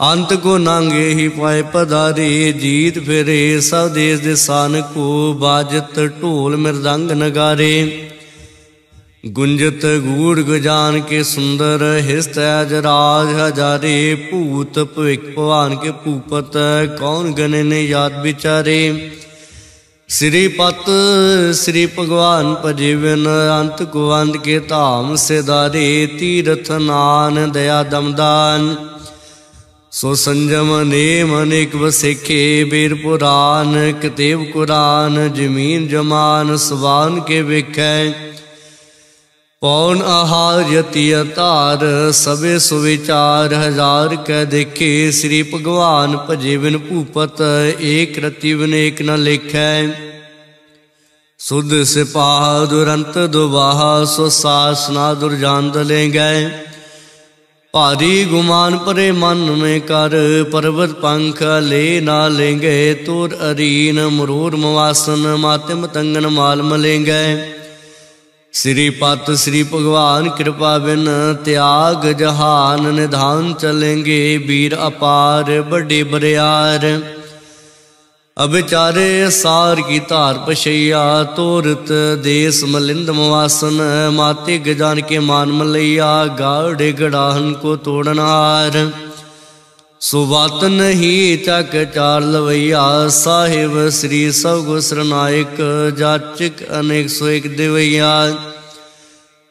अंत को नांगे ही पाए पधारे जीत फिरे सब देश दिसान को बाजत ढोल मृदंग नगारे गुंजत गूढ़ गजान के सुंदर हिस्त अजराज हजारे भूत भविक भवान के भूपत कौन गने ने याद विचारे श्रीपत श्री भगवान पजीवन अंत को अंत के धाम से दारे तीर्थ नान दया दमदान सो संजम नेम अनेक वसेखे बीर पुराण कितेब कुरान जमीन जमान सवान के विखे पौन आहार यति अतार सबे सुविचार हजार कै देखे श्री भगवान भजे बिन भूपत एक रति बिन एक न लेखै सुध सिपाह दुरंत दुबाहा सो सासना दुर्जान दले गए भारी गुमान परे मन में कर पर्वत पंख ले ना लेंगे तुर अरीन मरूर मवासन मातिम तंगन माल मलेंगे श्रीपत श्री भगवान कृपा बिन त्याग जहान निधान चलेंगे वीर अपार बड़े बरियार अभिचारे सार की तार पशैया तोरत देश मलिंद मवासन माते गजान के मान मलैया गाड़े गड़ाहन को तोड़नहार सुबात नहीं चक चार लवैया साहिब श्री सब गुसरनायक जाचिक अनेक सो एक देवैया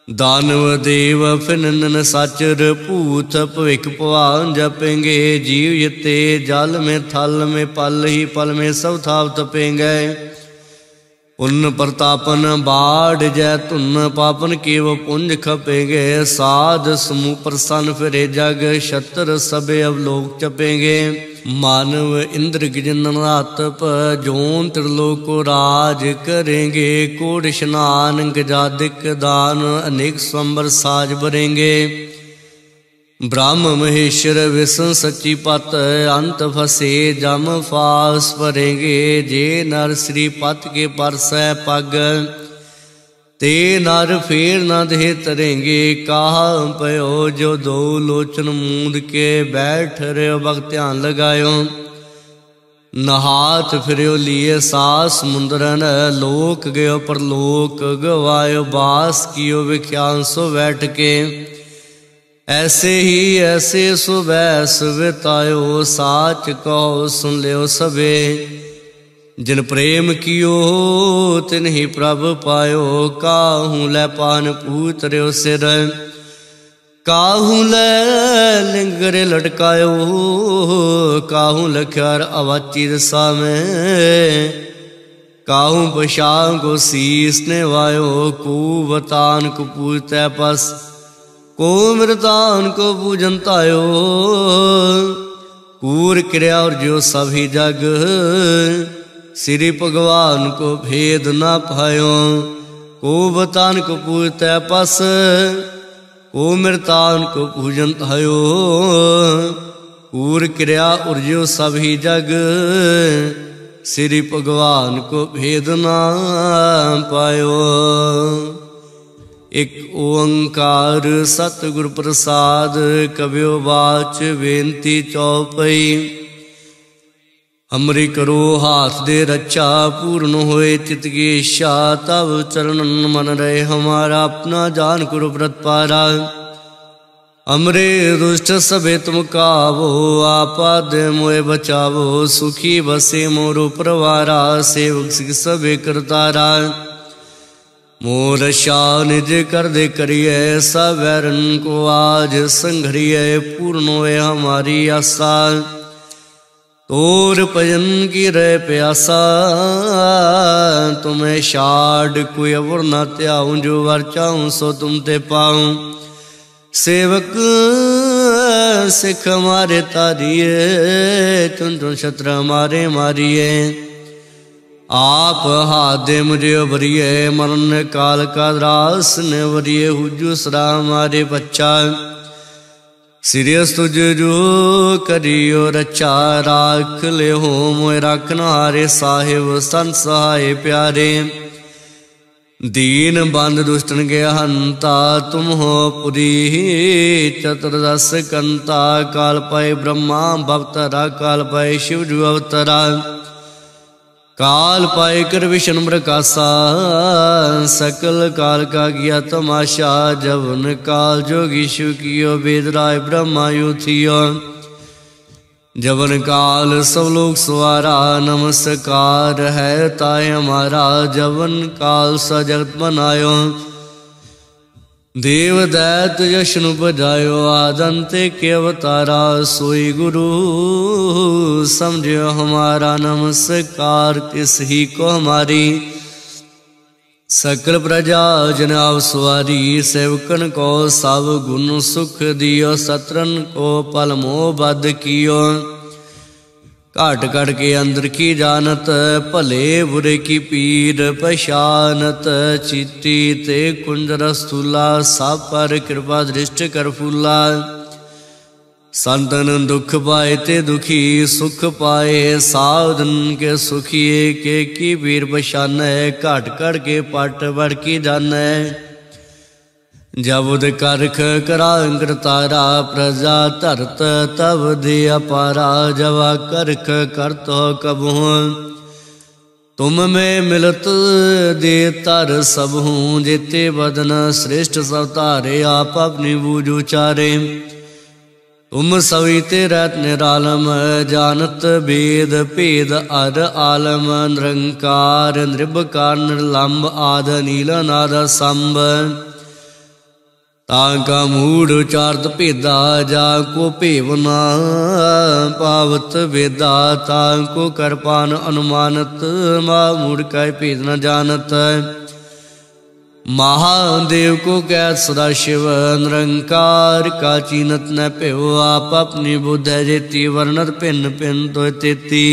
दानव देव फिनन साचर भूत भविक भवान जपेंगे जीव यते जल में थल में पल ही पल में सब थाप तपेंगे पुन प्रतापन बाढ़ जय तुन पापन केव पुंज खपेंगे साध समूह प्रसन्न फिरे जग शत्र सबे अवलोक चपेंगे मानव इंद्र गिजनातप जोन त्रिलोक को राज करेंगे कोड स्नान गजादिक दान अनेक स्वंबर साज भरेंगे ब्रह्म महेश्वर विष्णु सच्ची पत अंत फसे जम फास भरेंगे जे नर श्री पत के परस पग ते नर फेर न दे तरेंगे कहा पयो जो दो लोचन मूंद के बैठ रहे वक्त ध्यान लगायो नहात फिरो लिए सास मुंदरन लोक गयो परलोक गवायो बास कियो विख्यान सो बैठ के ऐसे ही ऐसे सुबह सुबितायो साच कहो सुन लियो सबे जिन प्रेम कियो तिन ही प्रभ पायो काहू लै पान पूत रो सिर काहू लै लिंगर लटकायो काहू लख्यार अवाची दसा में काहू पशां को शीस ने वायो को बतान को पूजतै पस को मृतान को पूजन तायो कूर क्रिया और जो सभी जग श्री भगवान को भेद ना पायो को बतान को पूजतै पस को मृतान को पूजन तायो कूर क्रिया और जो सभी जग श्री भगवान को भेद ना पायो। एक ओंकार सतगुर प्रसाद। कबियो बाच बेनती चौपई। हमरी करो हाथ दे रक्षा, पूर्ण होए चित की इच्छा। तब चरणन मन रहे हमारा, अपना जान करो व्रत पारा। हमरे दुष्ट सबे तुम कावो, आपाद मोए बचावो। सुखी बसे मोरो परवारा, सेवक सिख सबे करतारा। मोर शाह निज कर दे करिए, सब वैरन को आज संघरिए। पूर्ण होए हमारी आशा, तोर भजन की रह प्यासा। तुम्हें शाड कोई अवर न त्याऊं, जो वर चाहूं सो तुम ते पाऊं। सेवक सिख हमारे तारिये, चुन चुन शत्रु हमारे मारिये। आप हाथ दे मुझे उभरिए, मरण काल का रास ने वरिये। हुजू सरा हमारे बच्चा, सिरियस तुझ जो करियो रक्षा। राख ले हो मोए राखना हारे, साहिब संत सहाय प्यारे। दीन बंद दुष्टन के हंता, तुम हो पुरी चतुर्दश कंता। काल पाए ब्रह्मा भवतरा, काल पाए शिव जु अवतरा। काल पाए कर विष्णु प्रकाशा, सकल काल का किया तमाशा। जवन काल जोगी शिव कियो, वेदराय ब्रह्मायु थियो। जवन काल सब लोग सवारा, नमस्कार है ताय हमारा। जवन काल स जगत बनायो, देव दैत यशनु बजायो। आदंते के अवतारा, सोई गुरु समझो हमारा। नमस्कार तिस ही को हमारी, सकल प्रजा जन आव सवारी। सेवकन को सब गुण सुख दियो, सत्रन को पल मोह बद कियो। घाट घट के अंदर की जानत, भले बुरे की पीर पहचानत। चीटी ते कुंजर स्थूला, सब पर कृपा दृष्टि कर फूला। संतन दुख पाए ते दुखी, सुख पाए सावधन के सुखिए। के की पीर पहचान है, घाट घट के पट बढ़ की जान है। जब उद करख करांग तारा, प्रजा धरत तब दे अपारा। जवा करख करत हो कब हूँ, तुम में मिलत दे तर सब हूँ। जेते बदन श्रेष्ठ सब तारे, आप अपनी बूझ उचारे। तुम सविते रहत निरालम, जानत भेद भेद अर आलम। निरंकार नृभकार निर्लंब, आद नील नाद संभ। ताका मूढ़ उचारत भेदा, जाको भेवना पावत वेदा। ताको करपान अनुमानत, माँ मूढ़ का भेद न जानत। महादेव को कैद सदाशिव, निरंकार का चीनत न पेव। आप अपनी बुद्ध जेती, वर्णत भिन्न भिन्न तो तेती।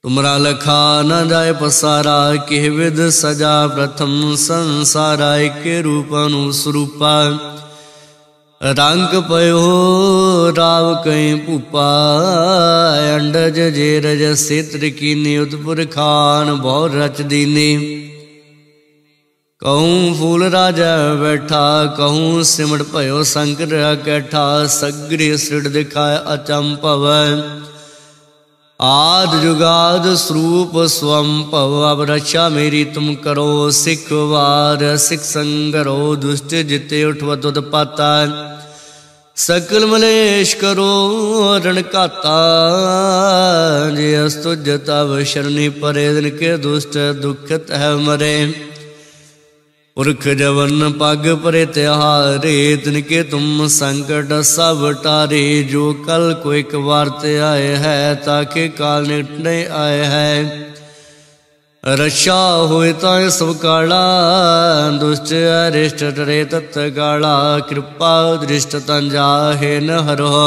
तुमरा लखा न जाय पसारा, के विद सजा प्रथम संसारा। के रूप अनुस्वरूपा, रंग पयो राव कहीं पूपा। अंडज जेरज सेत्र कीनी, उदपुर खान बहु रच दीनी। कहूँ फूल राजा बैठा, कहूँ सिमट पयो शंकर कैठा। सगरी सृढ़ दिखाए अचंपव, आद जुगाद स्वरूप स्वंपव। अब रक्षा मेरी तुम करो, सिख वार सिख संगरो। दुष्ट जिते उठवत उत्पाता, सकल मलेश करो रण काता। जे अस्तुज तब शरणी परे, दिन के दुष्ट दुखत है मरे। पुरख जवन पग परे त्योहारे, तिनके तुम संकट सब टारे। जो कल को एक बार ते आए है, ताके काल निकट आए है। रक्षा होए ताए सब काला, दुष्ट अरिष्ट डरे तत् काला। कृपा दृष्ट तन जाहे न हरो,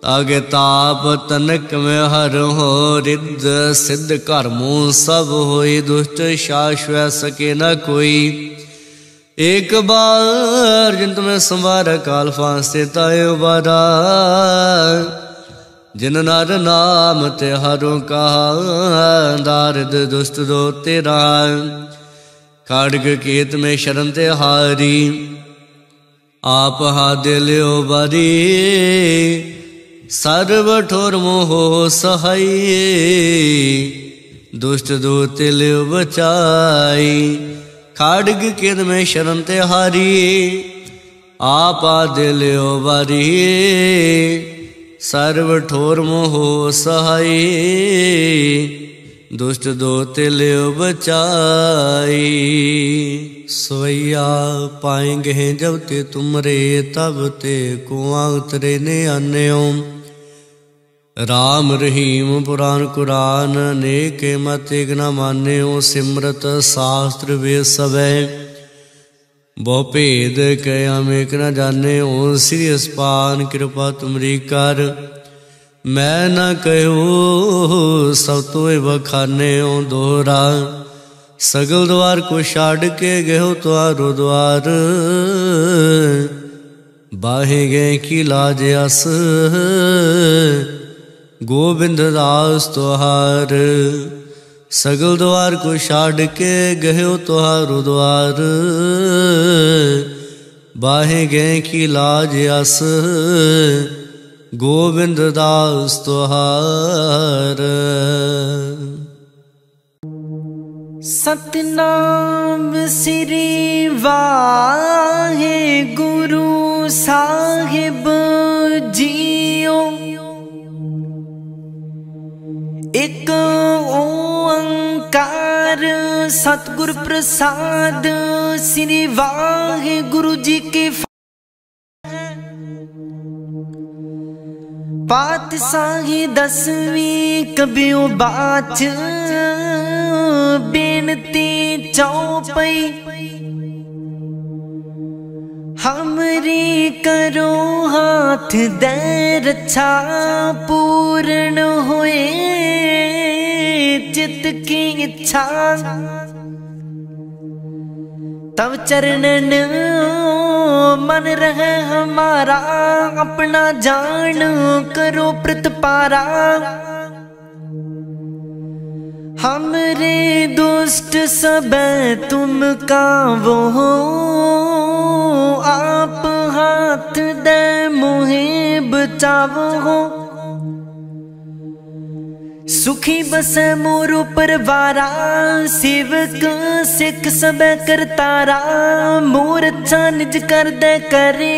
तागे ताप तनक में हर हो। रिद्ध सिद्ध कर्मों सब होई, दुष्ट शाश्वत सके न कोई। एक बार जिन तुम्हें संवार, काल फांसे ताय उबारा। जिन नर नाम ते हरो कहा, दारिद दुष्ट दो तेरा। खड़ग केत में शरण ते हारी, आप हाथ लियो बारी, सर्व ठोर मोह सहाई, दुष्ट दूत लियो बचाई। खड़ग केत में शरण ते हारी, आप हाथ लियो बारी, सर्व ठोर मोह सहाई, दुष्ट दूत लियो बचाई। सवैया पाएंगे जब ते तुमरे, तब ते कुआं उतरे ने आने ओम। राम रहीम पुराण कुरान, अनेक मत एक न माने ओ। सिमरत शास्त्र वे सवै, बहु भेद कया में न जाने ओ। श्री अस्पान कृपा तुमरी कर, मैं न कहो सब तोय बखाने ओ। दोहरा सगल द्वार को छाड़ के गयो तुहारो द्वार, बाहे गए की लाज अस, गोविंद दास तुहार। सगल द्वार को छाड़ के गयो तुहारो द्वार, बाहे गए की लाज अस, गोविंद दास तुहार। सतनाम श्री वाहे गुरु साहिब जियो, एक ओंकार सतगुर प्रसाद। श्री वाहे गुरु जी के पातशाही दसवीं कबियो बाच, बेनती चौपई हमरी करो हाथ दे रक्षा, पूर्ण होए चित की इच्छा। तब चरणन मन रहे हमारा, अपना जान करो प्रतिपारा। हमरे दुष्ट सब तुम कावो, आप हाथ दे मोहे बचावो। सुखी बसे मोरो परवारा, सेवक सिख सब करतारा। मोर अच्छा निज कर दे करे,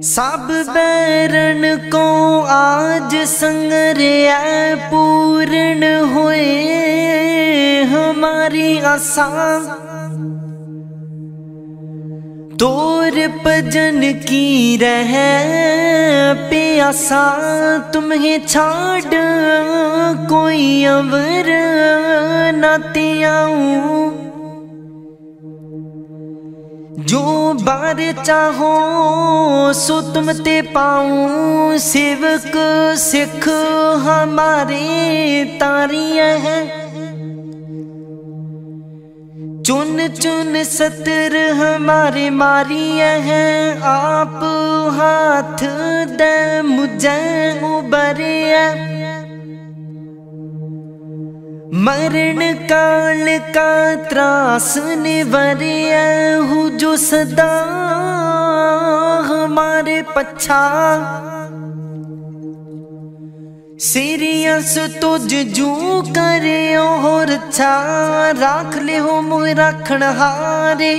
सब बैरन को आज संगरिया। पूर्ण होए हमारी आशा, तोर भजन की रहे प्यासा। तुम्हें छाड़ कोई अवर नाते आऊं, जो बार चाहो सो तुम ते पाऊं। सेवक सिख हमारे तारियां हैं, चुन चुन सतर हमारे मारिया हैं। आप हाथ दे मुझे उबरिया, मरण काल का त्रास निवरिया। हूँ जो सदा हमारे पछा, सीरियस तो जू करे और अच्छा। राख ले हो मोह राखण हारे,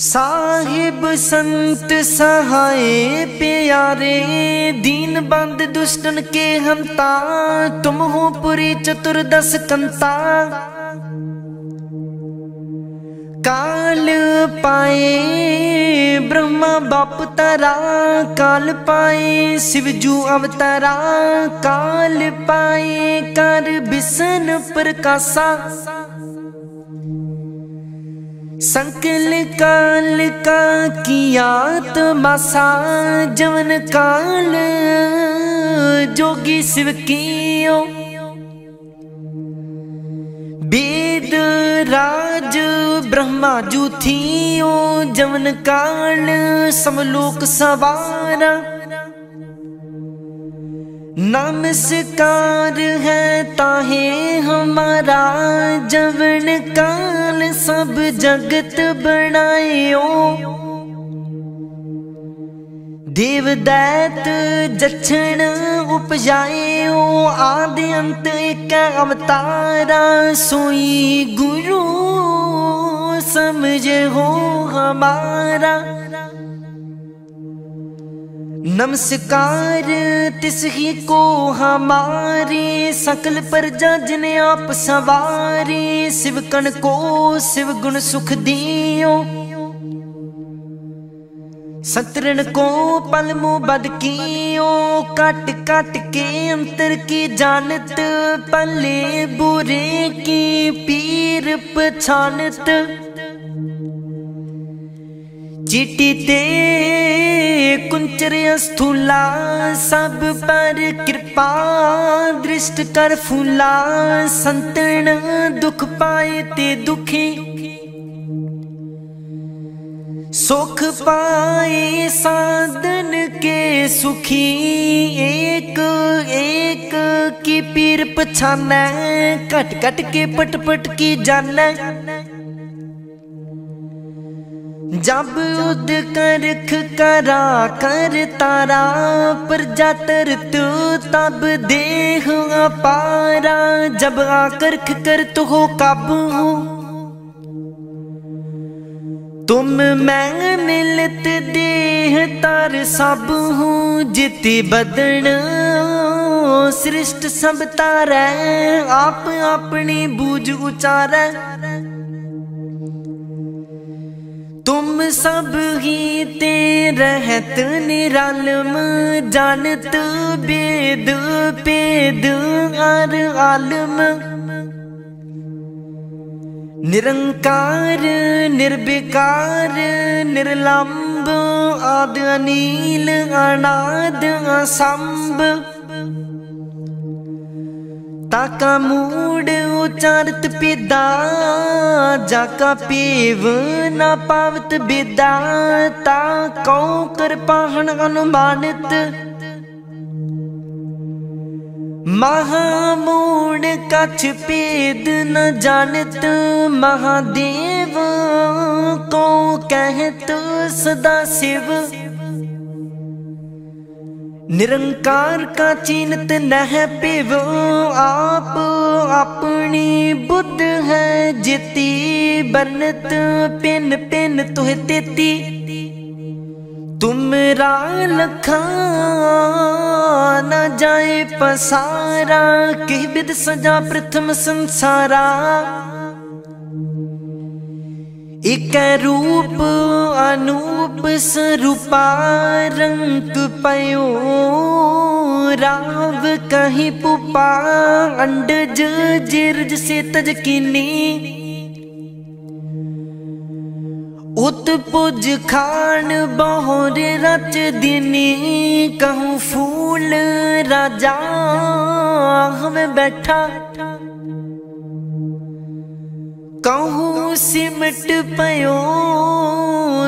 साहिब संत सहाय प्यारे। दीन बंद दुष्टन के हंता, तुम हो पुरी चतुर्दश कंता। काल पाए ब्रह्मा बाप तारा, काल पाए शिवजू अवतारा। काल पाए कर बिसन प्रकाशा, संकल काल का किया तमाशा। जवन काल जोगी शिव कियो, वेद राज ब्रह्मा जू थियो। जवन काल समलोक सवारा, नमस्कार है ताहे हमारा जवन काल सब जगत बनायो। देव दैत जछन उपजायो आदि अंत एक अवतारा सोई गुरु समझ हो हमारा। नमस्कार तिसही को हमारे सकल प्रजा जिने आप सवारे। शिवकण को शिव गुण सुख दियो सतरण को पलमो बद कियो। काट काट के अंतर की जानत पले बुरे की पीर पछानत। चिटी ते कुंचर स्थूला सब पर कृपा दृष्ट कर फूला। संतन दुख पाए ते दुखी सुख पाए साधन के सुखी। एक एक की पीर पछाना कट कट के पट पट की जाना। जब उद करख करा कर तारा प्रजा तरत तब देह अपारा। जब आकर्ख कर तो हो काबू तुम मैं मिलत देह तार सब हूँ। जिति बदन सृष्ट सब तारै आप अपनी बूझ उचारै। तुम सब ही ते रहत निरालम जानत वेद पेद हर आलम। निरंकार निर्विकार निर्लंब आदि अनील अनाद असंभ। ताका मूड उचारत पिदा जाका पेव ना पावत बिदा। ताको कर पाहन अनुमानित महामूड कछ पेद न जानत। महादेव को कहत सदा शिव। निरंकार का चीनत नह पिव आप अपनी बुद्ध है जिति। बनत पिन पिन तुह तेती तुमरा लखा न जाए पसारा। कह बिद सजा प्रथम संसारा। एक रूप अनूप स्वरूपा रंग पयो। राव कहीं पुपा अंडज जिर्ज से तजकिनी। उत्पुज खान बहुर रच दिनी। कहूँ फूल राजा हमें बैठा। कहूँ सिमट पयो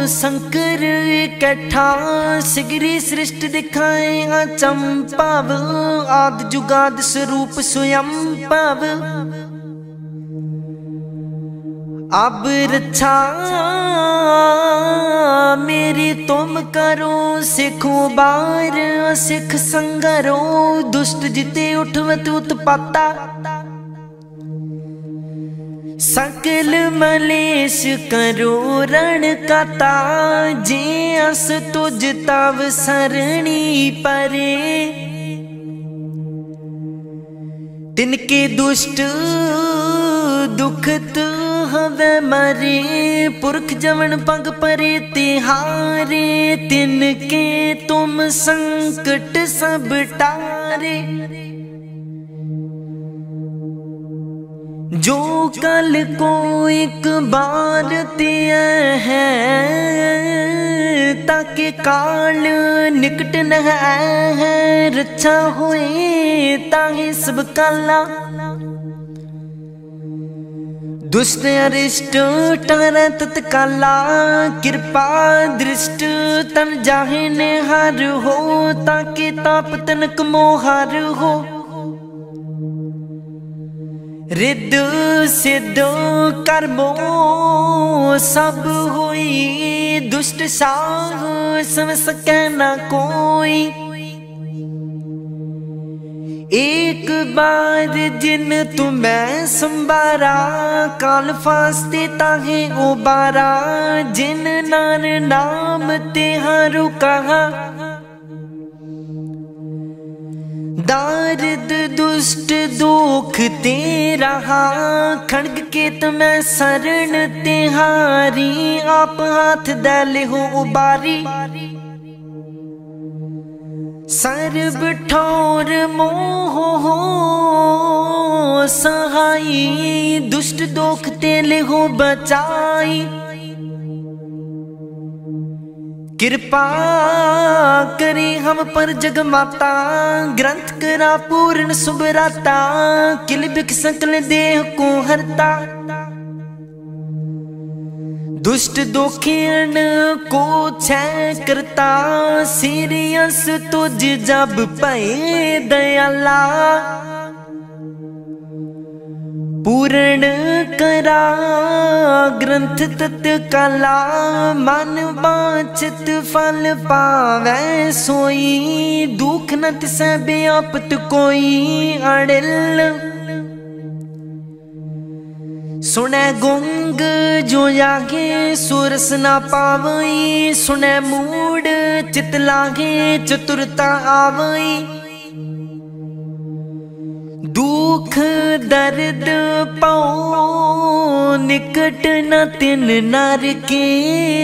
शंकर इकट्ठा। सिगरी सृष्टि दिखाए चंपाव आद जुगाद स्वरूप स्वयं पाव। अब रक्षा मेरी तुम करो सिखो बार सिख संगरो। दुष्ट जिते उठवत उत्पाता सकल मलेश करो रण कता। जे अस तुझ तव सरणी परे। तिनके दुष्ट दुखत हवे मरे। पुरख जवन पग परे तिहारे। तिनके तुम संकट सब टारे। जो कल को एक बार दिया है ताकि काल निकट न है। रक्षा हुए ताहि सब काला। दुष्ट अरिष्ट टरै तत्काला, कृपा दृष्ट तन जाहे निहार हो, ताके ताप तनक मोहार हो। रिद्ध सिद्ध कर्मो सब होई, दुष्ट साह सम सकै न कोई। एक बार जिन तुम्हें संबारा, काल फास्ते ताहे उबारा। जिन नार नाम तिहारु कहा, दारिद दुष्ट दुख ते रहा। खड़ग के तुम्हें शरण तिहारी, आप हाथ दे हो उबारी। सर्ब ठौर मोह हो सहाई, दुष्ट दोख तेले हो बचाई। कृपा करे हम पर जग माता, ग्रंथ करा पूर्ण सुभराता। किल बिख सकल देह को हरता, दुष्ट दोखियन को छय करता। सीरियस तुझ जब पै दयाला, पूर्ण करा ग्रंथ तत्काला। मन वांछित फल पावै सोई, दुख न तिसै व्यापत कोई। अड़िल सुनै गुंग जो जागे, सुरस ना पावई। सुनै मूड चित लागे, चतुरता आवई। दुख दर्द पाओ निकट न तिन नर के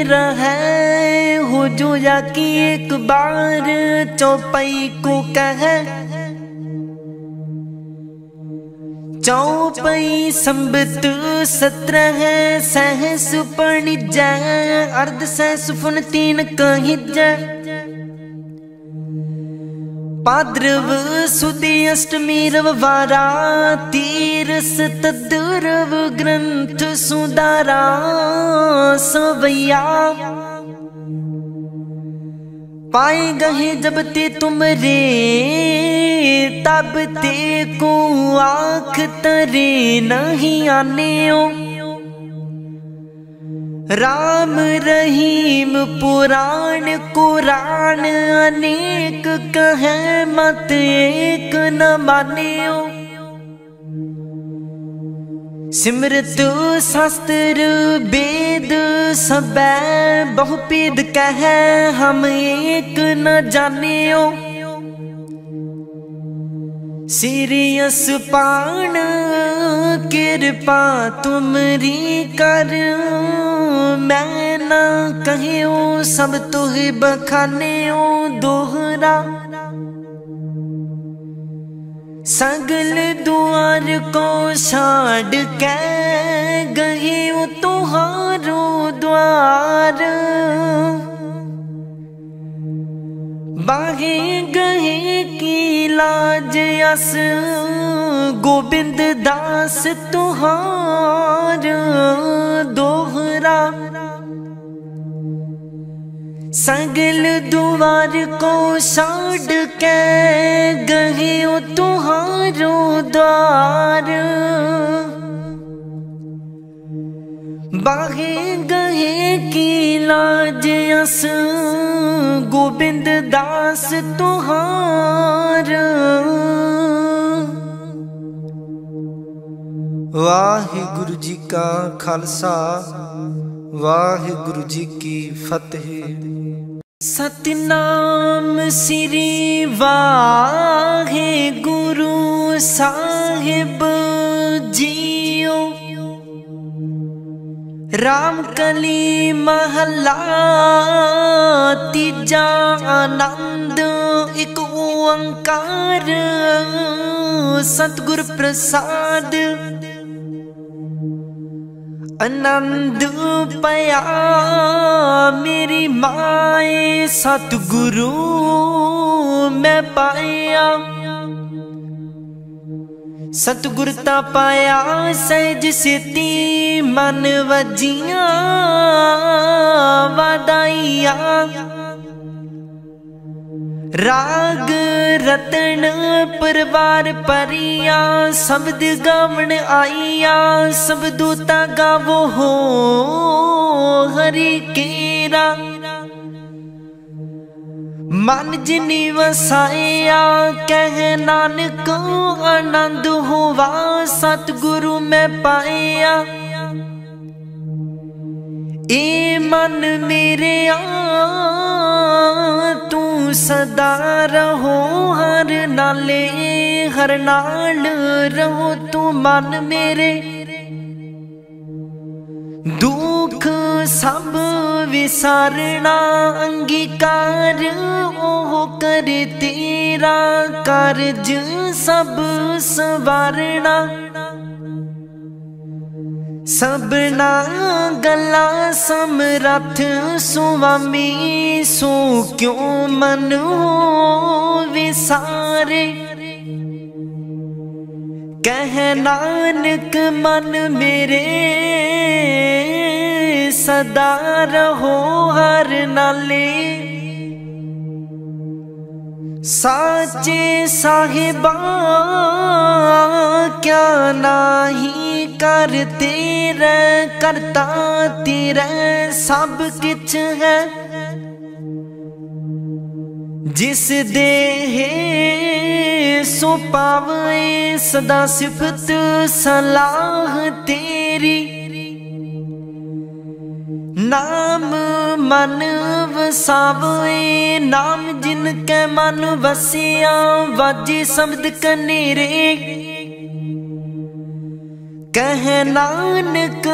रहै। हो जो जाकी एक बार चौपाई को कहे, चौपई संबत 17 सहस पणिजै। अर्ध सहस फुन 3 कहिजै। भाद्रव सुदी अष्टमी रविवारा, तीरस तद्रव ग्रंथ सुधारा। सवैया पाए गहे जब ते तुमरे, तब ते को आँख तरे नहीं आने ओ। राम रहीम पुराण कुरान, अनेक कहे मत एक न माने ओ। सिमरत शास्त्र वेद सबै, बहुपेद कहे हम एक न जाने ओ। सीरियस पाण कृपा तुमरी कर, मैं न कहियो सब तुह बखाने ओ। दोहरा सगल द्वार को छाड़ के, गहे तुहारो द्वार। बाहे गहे की लाज अस, गोबिंद दास तुहार। दोहरा सगल द्वार को छाड़ के, गहे तुहारो द्वार। बाहे गहे की लाज अस, गोबिंद दास तुहार। वाहिगुरु जी का खालसा, वाहिगुरु जी की फतेह। सतनाम श्री वाहिगुरु साहिब जियो। राम कली महला तीजा, आनंद एक ओंकार। सतगुर प्रसाद आनंद पया, मेरी माए सतगुरु मैं पाया। सतगुरता पाया सहज सेती मन वजिया वादाइया राग रतन परवार परिया शब्द गावण आईया सब दूता गावो हो हरि केरा मन जिनी वसाया कह नानक आनंद होवा सतगुरु में पाया ए मन मेरे तू सदा रहो हर नाले हर नाल रहो तू मन मेरे दुख सब विसारना अंगीकार ओह कर तेरा कारज सब सवारना सबना गला समरथ सुवामी सो क्यों मन विसारे कह नानक मन मेरे सदा रहो हर नाले साचे साहिबा क्या नाही कर तेरे करता तेरे सब किछ है जिस देह सो पावे सदा सिफत सलाह तेरी नाम मन वसावे नाम जिनके मन वसिया वाजे शब्द कनेरे कह नानक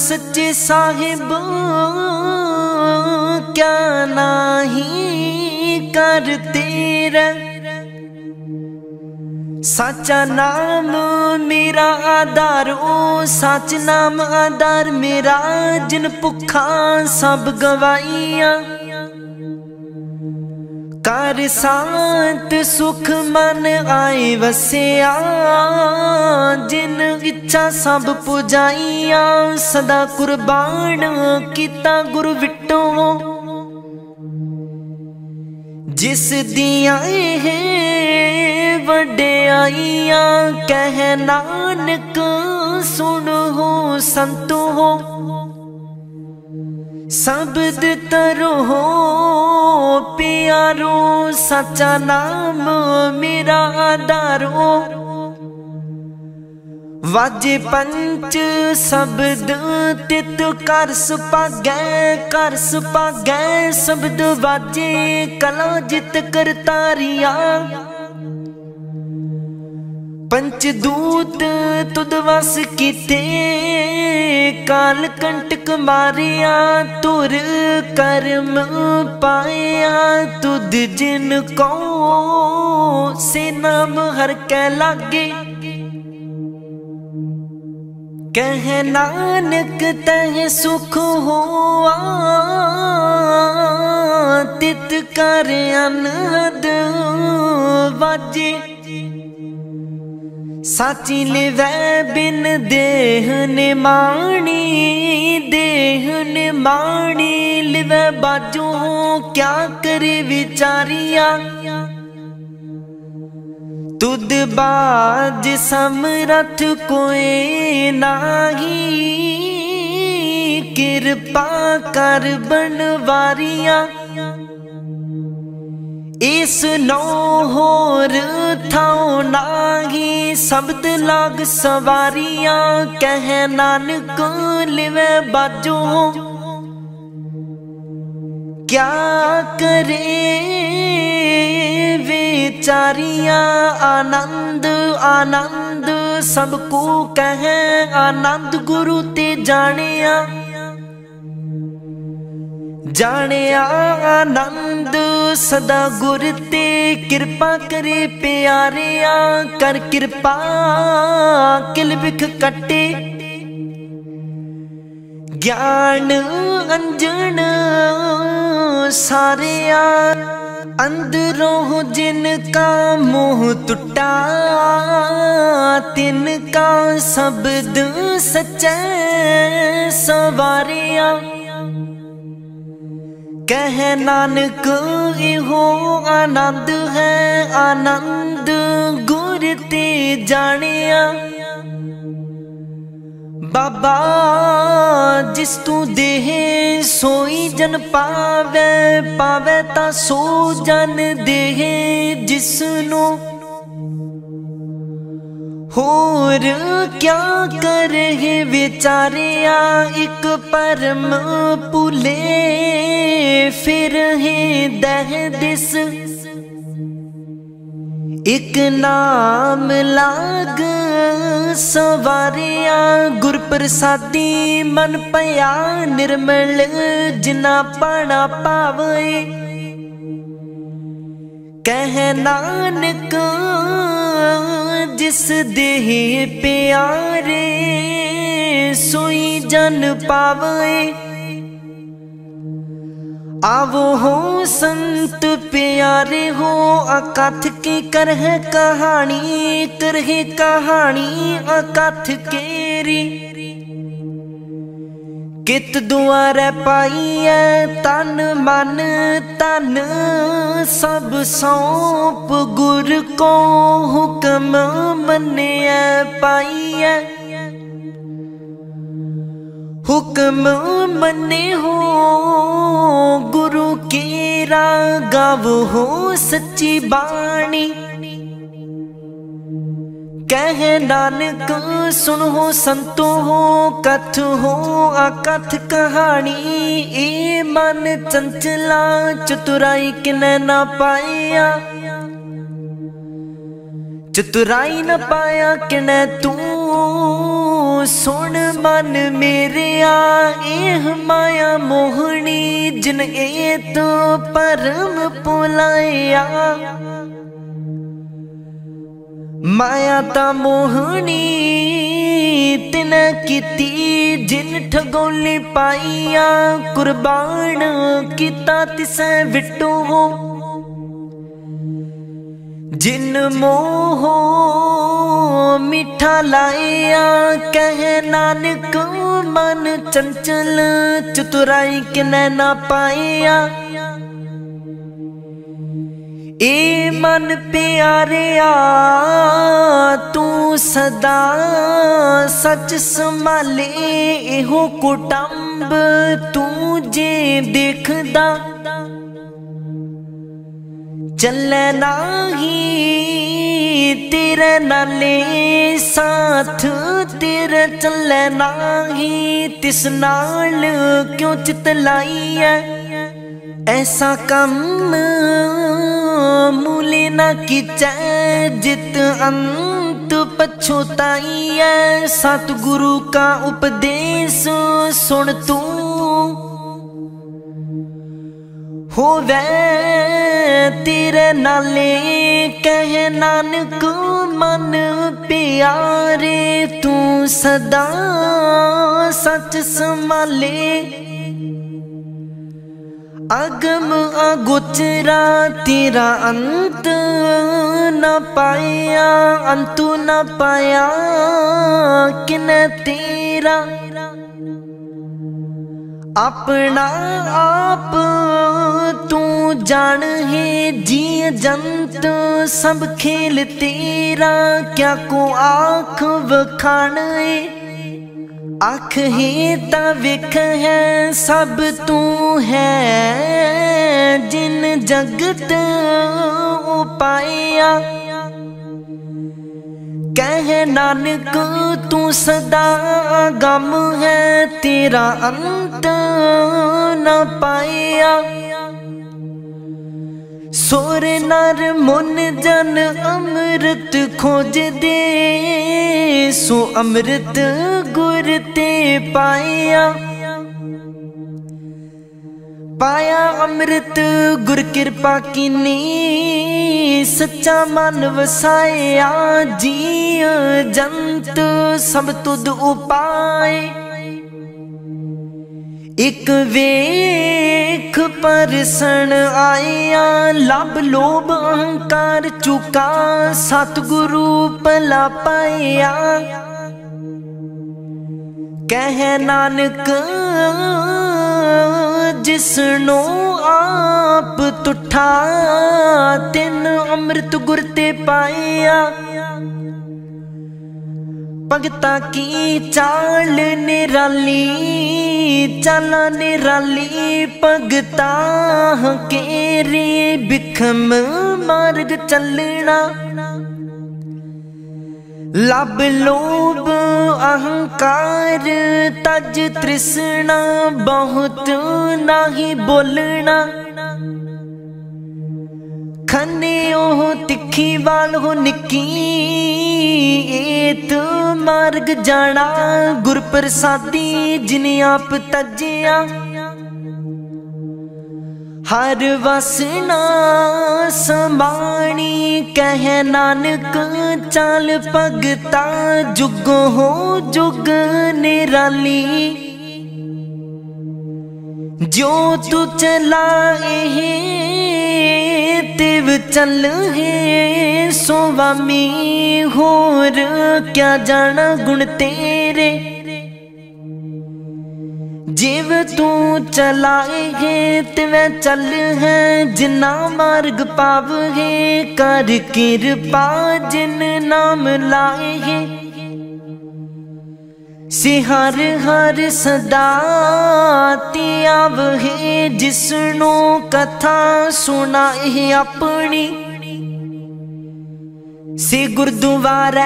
सच्चे साहिब क्या नाही कर तेरा साचा नाम मेरा आधार ओ सच नाम आधार मेरा जिन भुखा सब गवाइया कर शांत सुख मन आए वसिया जिन इच्छा सब पुजाइया सदा कुर्बान किता गुरु विटो जिस दिया है वड्याइया कह नानक सुन हो संत हो शब्द तरो हो प्यारो सच्चा नाम मेरा आधारो वाजे पंच शब्द तित कर सुपागै शब्द वाजे कला जित करतारिया पंचदूत तुद वस कीते काल कंटक मारिया तुर कर्म पाया तुद जिन को से नाम हर कै लागे कह नानक तह सुख हुआ तित कर अनहद वाजे साची लिवै बिन देह ने माणी लिवै बाजू क्या करे विचारिया तुद बाज समरथ कोई नाही कृपा कर बनवारिया इस नो होर थाओ नाही शब्द लाग सवारिया कह नानक लिवै बाजो क्या करे विचारिया आनंद आनंद सबको कह आनंद गुरु ते जानिया जानिया आनंद सदा गुर ते कृपा करे प्यारिया कर कृपा किल बिख कटे ज्ञान अंजन सारिया अंदरों जिनका मोह टूटा, तिनका शब्द सच्चे सवारिया। कह नानक इहो आनंद है, आनंद गुर ते जानिया। बाबा जिस तू देह सोई जन पावे, पावे ता सो जन देह जिसनो। होर क्या करे बेचारिया, एक परम भूले फिर है दह दिस। एक नाम लाग सवारिया, गुर प्रसादी मन पया निर्मल, जिना पाना पावे। कह नानक जिस देह प्यारे, सोई जन पावे। आवो हो संत प्यारे हो, अकथ की करह कहानी, करह कहानी अकथ केरी। कित दुआरे पाइए तन मन तन, सब सौंप गुर को हुक्म मनिए पाइए। हुक्म मने हो गुरु केरा, गाव हो सच्ची बाणी। कह नानक सुन हो संतो हो, कथ हो अकथ कहानी। ए मन चंचला चतुराई किने ना पाया, चतुराई न पाया किने तू। सुन मन मेरे एह माया मोहनी, जिन ए तो परम पुलाया। माया ता मोहनी तिन कीती, जिन ठगोली पाइया। कुर्बान किता तिसे विटो हो, जिन मोह मीठा लाया। कह नानक मन चंचल, चतुराई किने ना पाया। ए मन प्यारिया तू सदा सच संभाले, एहो कुटुंब तू जे देखदा। चले नाही तेरे नाले साथ, तेरे चले नाही तिस नाल क्यों चित लाई है। ऐसा कम मूले ना कीचै, जित अंत पछोताई है। सतगुरु का उपदेश सुन तू, होवे तेरे नाले। कह नानक मन प्यारे, तू सदा सच संभाले। अगम अगोचरा तेरा अंत न पाया, अंतु न पाया किने तेरा। अपना आप तू जान है, जी जंत सब खेल तेरा। क्या को आँख वखाण आँख ही ता विख है, सब तू है जिन जगत उपाया। कह नानक तू सदा गम है, तेरा अंत न पाया। सोर नर मुन जन अमृत खोज दे, सो अमृत गुर ते पाया। पाया अमृत गुर कृपा कीनी, सच्चा मन वसाया। जी जंत सब तुद उपाय, एक वेख परसन आया, लब लोभ अहंकार चुका, सतगुरु भला पाया। कह नानक जिसनो आप तुठा, तिन अमृत गुर ते पाया। भगता की चाल निराली, चाला निराली, भगता केरे बिखम मार्ग चलना। लब लोभ अहंकार तज तृष्णा, बहुत नाही बोलना। खने ओह तिखी वाल हो निकी, एत मार्ग जाना। गुर प्रसादी जिन्हें आप तजिया, हर वसना समाणी। कह नानक चाल भगता, जुग हो जुग निराली। जो तू चलाए तिव चल है स्वामी, होर क्या जाना गुण तेरे। जिव तू चलाए है तिवै चल है, जिना मार्ग पाव है। कर कृपा जिन नाम लाए है, से हर हर सदा त्याव है। जिसनो कथा सुनाए अपनी, से गुरुद्वारे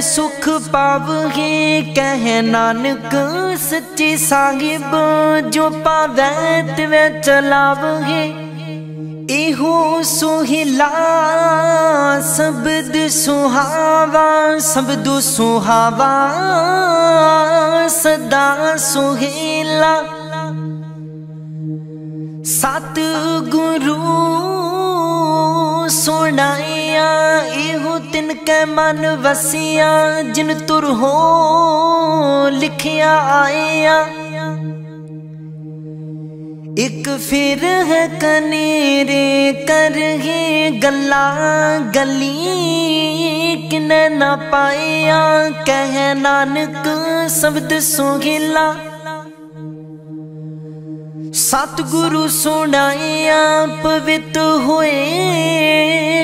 सुख पाव है। कह नानक सच्चे साहिब, जो पावै तिवै चलाव है। एहो सोहिला शब्द सुहावा, शब्द सुहावा सदा सोहेला। सत गुरु सुनाया, एहो तिनकै मन वसिया। जिन तुर हो लिखिया आया, एक फिर है कनेरे कर है गला गली। किने ना पाया कह नानक शब्द सोहिला। सतगुरु सुनाया पवित्र होए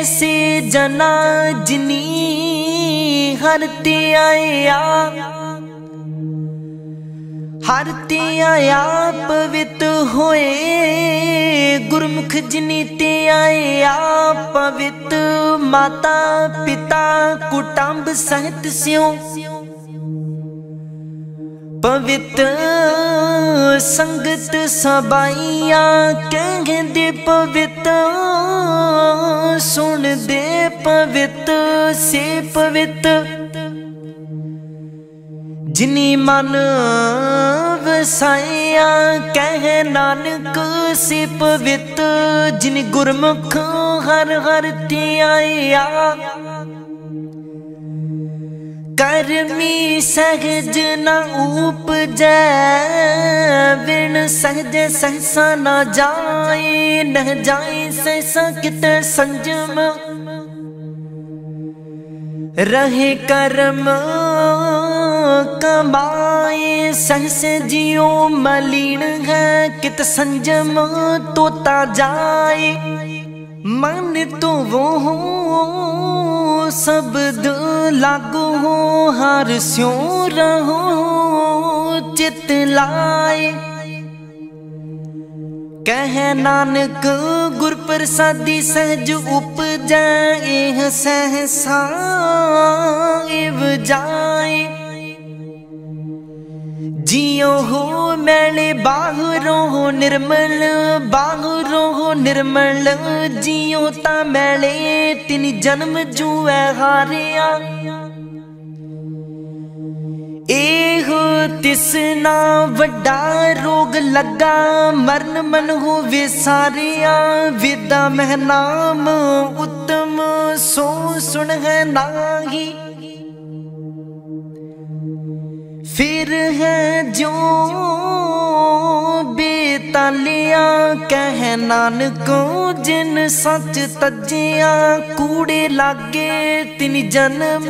से जना। जिनी हरते आया हरते आया पवित्र होए। गुरमुख जिनी ते आया पवित्र। माता पिता कुटुंब सहित स्यों पवित्र। संगत सबाइया कहते पवित्र। सुन दे पवित्र से पवित्र। जिनी मन वसाया कह नानक से पवित्र। जिन गुरमुख हर हर ते आया। कर्मी सहज न उपजै बिन सहज सहसा न जाए। न जाए सहसा कित संजम रहे कर्म कमाए। सहस जियो मलिन है कित संजम तोता जाए। मन तो वो हो शब्द लागू हो। हर स्यों रहो चित लाए। कह नानक गुर प्रसादी सहज उपजै। एह सहसा इव जाए। जियो हो मैले बाहरों हो निर्मल। बाहरों हो निर्मल जियो ता मैले। तिन जन्म जुए हारिया। एहो तिसना वड्डा रोग लगा। मरण मन हो विसारिया। विदा मह नाम उत्तम सो सुन है नाही। फिर है जो लालिया कह नानको जिन सच तजिया कूड़े लागे तिन जन्म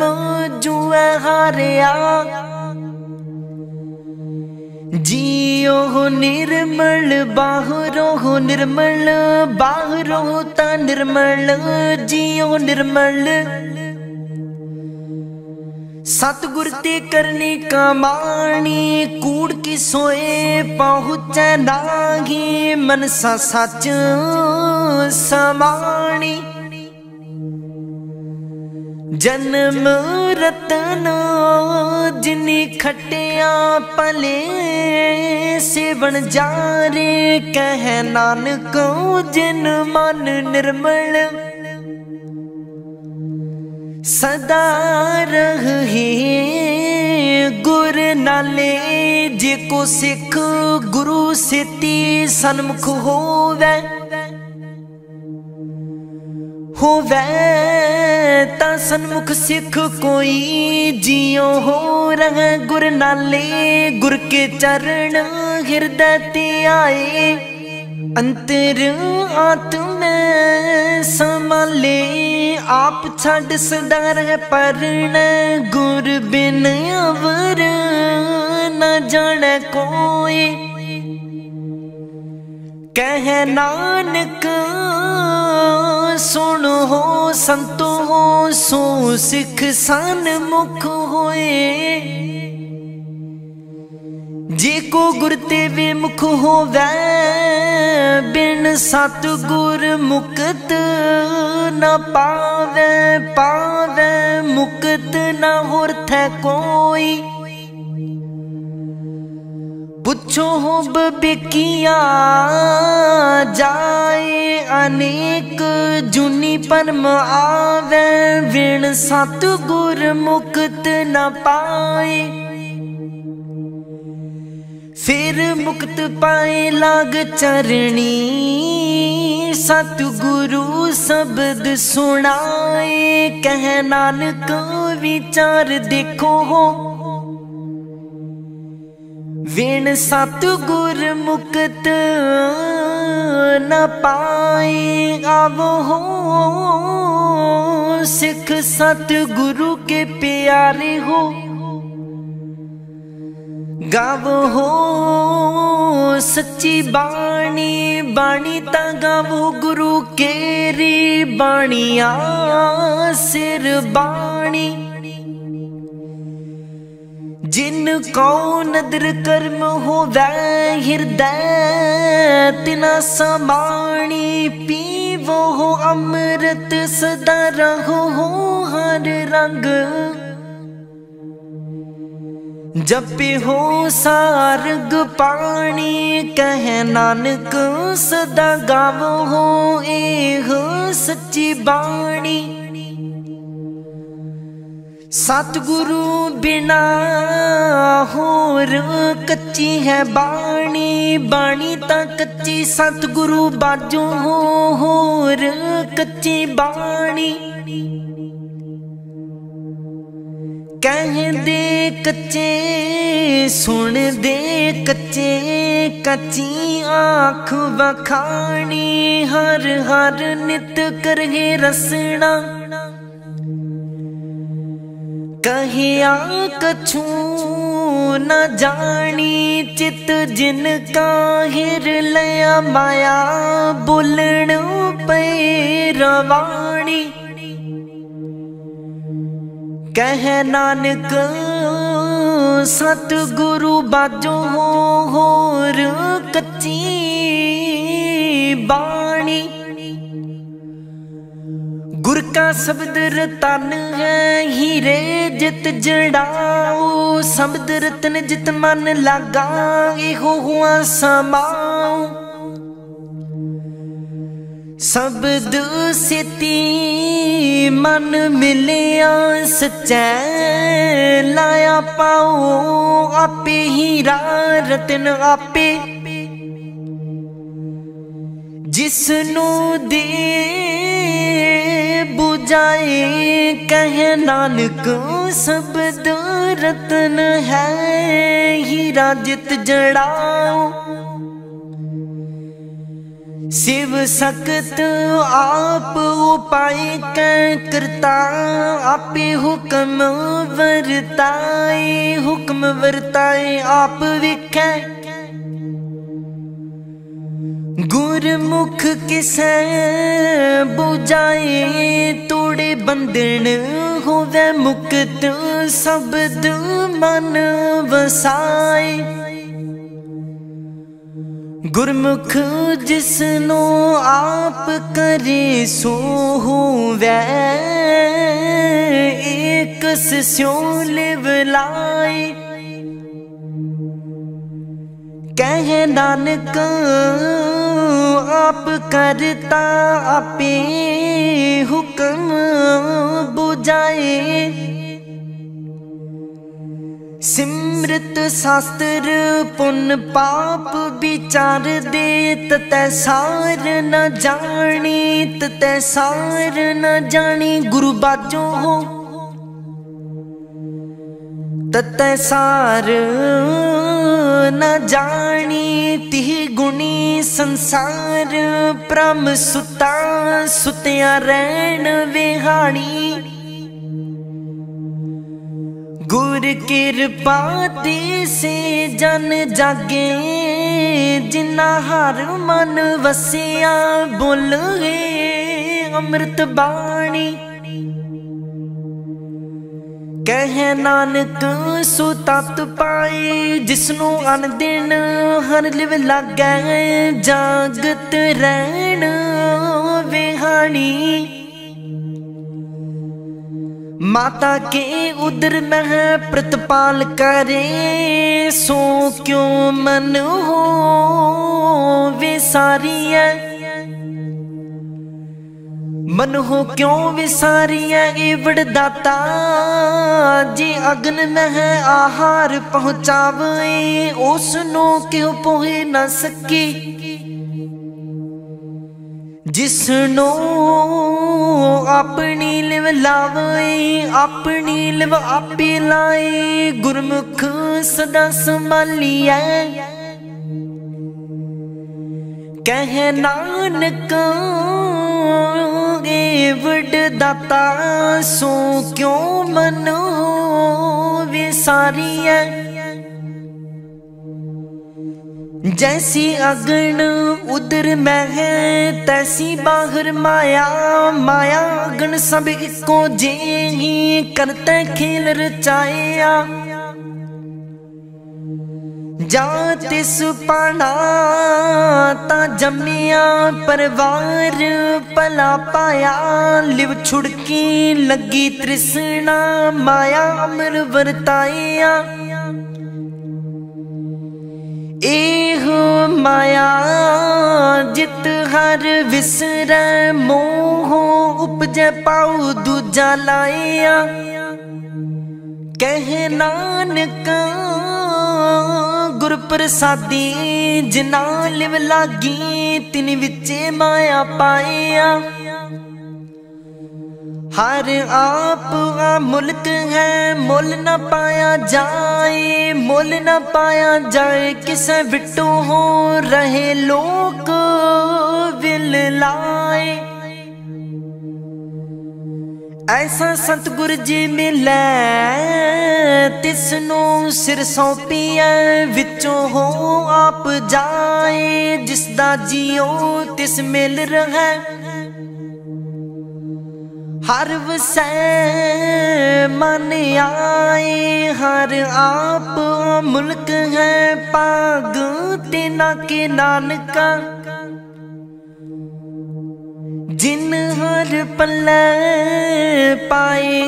जुए हारिया जियो निर्मल बाहरो निर्मल बाहरो ता निर्मल जियो निर्मल सतगुर ते करनी कमाणी कूड़ की सोए पहुँचे नागी मनसा सच समाणी जन्म रतन जिनी खटिया पले से बन जा रे कह नानक जिन मन निर्मल सदा रहे गुर नाले जे को सिख गुरु सेती सन्मुख होवे ता सन्मुख सिख कोई जियो हो रहे गुर नाले गुर के चरण हृदय ते आए अंतर आत्म संभाले आप छड़ सदा रह परन गुर बिन अवर न जाने कोई कह नानक सुन हो संतो हो सो सिख सन्मुख होए जे को गुर ते विमुख होवे बिन सतगुर मुक्त न पावे पावे मुक्त न होर थे कोई पुछो हो बेकिया जाए अनेक जुनी परम आवे बिन सतगुर मुक्त न पाए फिर मुक्त पाए लाग चरणी सतगुरु शब्द सुनाए कह नानक विचार देखो हो विण सतगुर मुक्त न पाए आवो हो सिख सतगुरु के प्यारे हो गावो हो सच्ची बाणी बाणी ता गावो गुरु केरी बाणिया सिर बाणी जिन को नदर कर्म हो हृदय तिना समाणी पीवो हो अमृत सदा रहो हो हर रंग जपे हो सारग पानी कह नानक सदा गावो हो एह सच्ची बाणी सतगुरु बिना होर कच्ची है बाणी बाणी ता कच्ची सतगुरु बाजो होर कच्ची बाणी कह दे कच्चे सुन दे कच्चे कच्ची आँख बखानी हर हर नित करहे रसना कहिया कछु न जानी चित जिन का हिर लया माया बोलन पे रवाणी कह नानक सतगुरु बाजो होर कच्ची बाणी गुर का शब्द रतन है हीरे जित जड़ाओ शब्द रतन जित मन लगा एहो हुआ समाओ शब्द सेती मन मिलिया सच्चै लाया पाओ आपे हीरा रतन आपे जिसनू दे बुझाए कह नानक शब्द रतन है हीरा जित जड़ाओ शिव सकत आप उपाय कै करता, आपे हुक्म वर्ताए आप विखै। गुरमुख किसै बुझाए, तोड़े बंधन होवे मुक्त, शब्द मन वसाए। गुरमुख जिसनो आप करे सो होवै, एक स्यों लिव लाए। कह नानक आप करता, आपे हुक्म बुझाए। सिमृत शास्त्र पुन पाप विचार दे, ततै सार न जानी, ततै सार न जानी। गुरु बाजो हो ततै सार न जानी, तिह गुणी संसार प्रम सुता, सुतिया रैन विहाणी। गुर कृपा ते से जन जागे, जिन्ना हर मन वसिया, बोले अमृत बाणी। कह नानक सो तत पाए, जिसनों अन दिन हर लिव लागै, जागत रैन विहाणी। माता के उदर मह प्रतिपाल करे, सो क्यों मन हो विसारिया। मन हो क्यों विसारिया एवड़ दाता, जे अग्न में आहार पहुँचावे, उसनो क्यों पोहे न सके। जिसनो अपनी लिव लावे, अपनी लिव आपे लाए। गुरमुख सदा संभालिया, कह नानक एवड़ दाता, सो क्यों मन विसारिया। जैसी अग्न उदर में है, तैसी बाहर माया। माया अग्न सब इको जेही, करते खेल रचाया। जा तिस पाना ता जमिया, परवार भला पाया। लिव छुड़की लगी तृष्णा, माया अमर वर्ताया। एह माया जित हर विसरै, मोह उपजै पाऊ दूजा लाया। कह नानक गुर प्रसादी, जिना लिव लागी, तिन विचे माया पाया। हर आप मुल्क है, मुल न पाया जाए। मुल न पाया जाए, किसे विटो हो रहे लोक विल लाए। ऐसा सतगुर जी मिलै, तिसनो सिर सौंपिया। विचों हो आप जाए, जिसदा जियो तिस मिल रहा। हर वसै मन आए, हर आप मुल्क है। पाग तेना के नानका, जिन हर पल्ले पाए।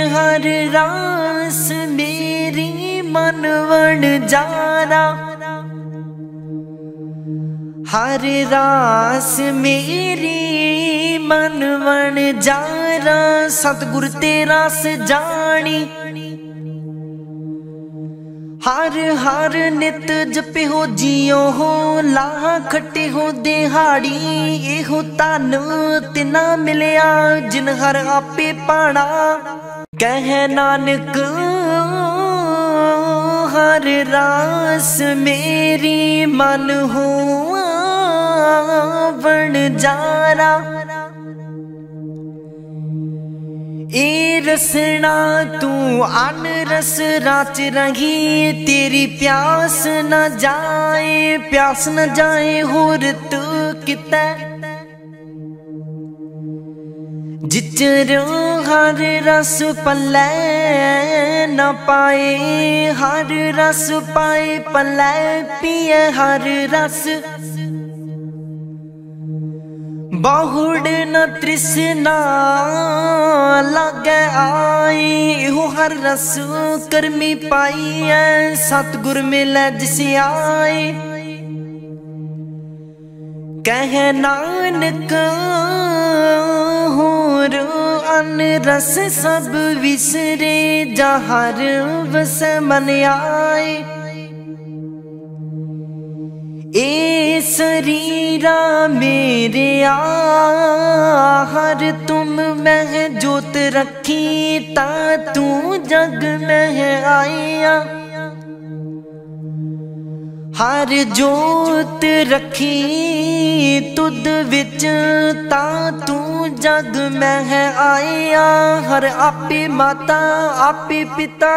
हर रास मेरी मन वण जारा, हर रास मेरी मन वण जारा। सतगुर तेरा सजानी, हर हर नित जपे हो जियो हो। लाह खट्टे हो दिहाड़ी, एहो तन तिना मिलिया। जिन हर आपे पाना, कह नानक हर रास मेरी मन हो वणजारा। ए रसना तू अन रस राच रही, तेरी प्यास न जाए, प्यास न जाए होर तू कितै। जिचर हर रस पल्लै न पाए, हर रस पाए पल्लै पिए हर रस। बहुड़ न तृष्णा लागे आई, इहो हर रस कर्मी पाई है, सतगुर मिले जिस आए। कह नानक होर अन रस सब विसरे, जहर वस मन आए। ए शरीरा मेरे हर तुम में जोत रखी, ता तू जग में आया। हर जोत रखी तुद विच, ता तू जग में आया। हर आपे माता आपे पिता,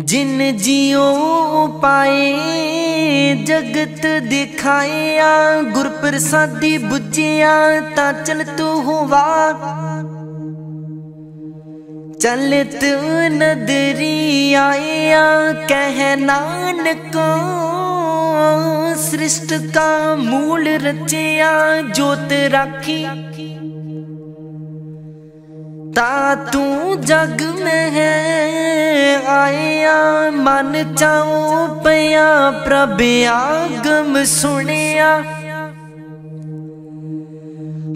जिन जियो पाए जगत दिखाया। गुर प्रसादी बुझिया ता चल तू हुआ, चलत नदरी आया। कह नानक सृष्ट का मूल रचिया, जोत राखी ता तू जग में आया। मन चाओ पया प्रभ आगम सुनिया,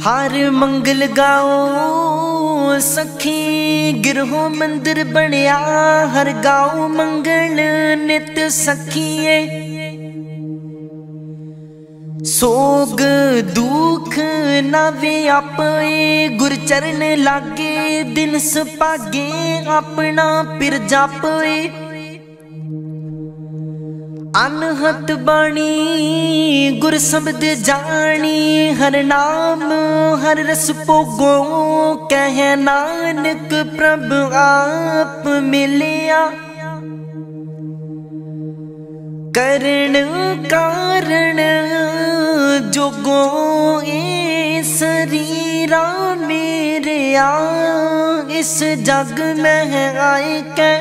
हर मंगल गाओ सखी गिरहो मंदिर बनिया। हर गाओ मंगल नित सखिए, सोग दुख नावे आपे। गुर चरण लागे दिन सुभागे, अपना पिर जापे। अनहत बाणी गुर शब्द जानी, हर नाम हर रस भोगो। कह नानक प्रभ आप मिलिया, करण कारण जोगो। ए शरीरा मेरे इस जग में आए कै,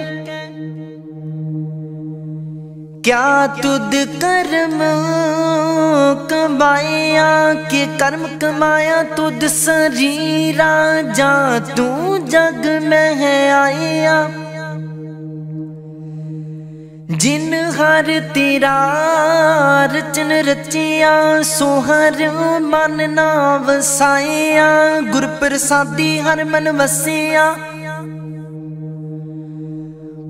क्या तुद कर्म कमाया। के कर्म कमाया तुद शरीरा, जा तू जग में आया। जिन हर तेरा रचन रचिया, सो हर मन ना वसाया। गुर प्रसादी हर मन वसिया,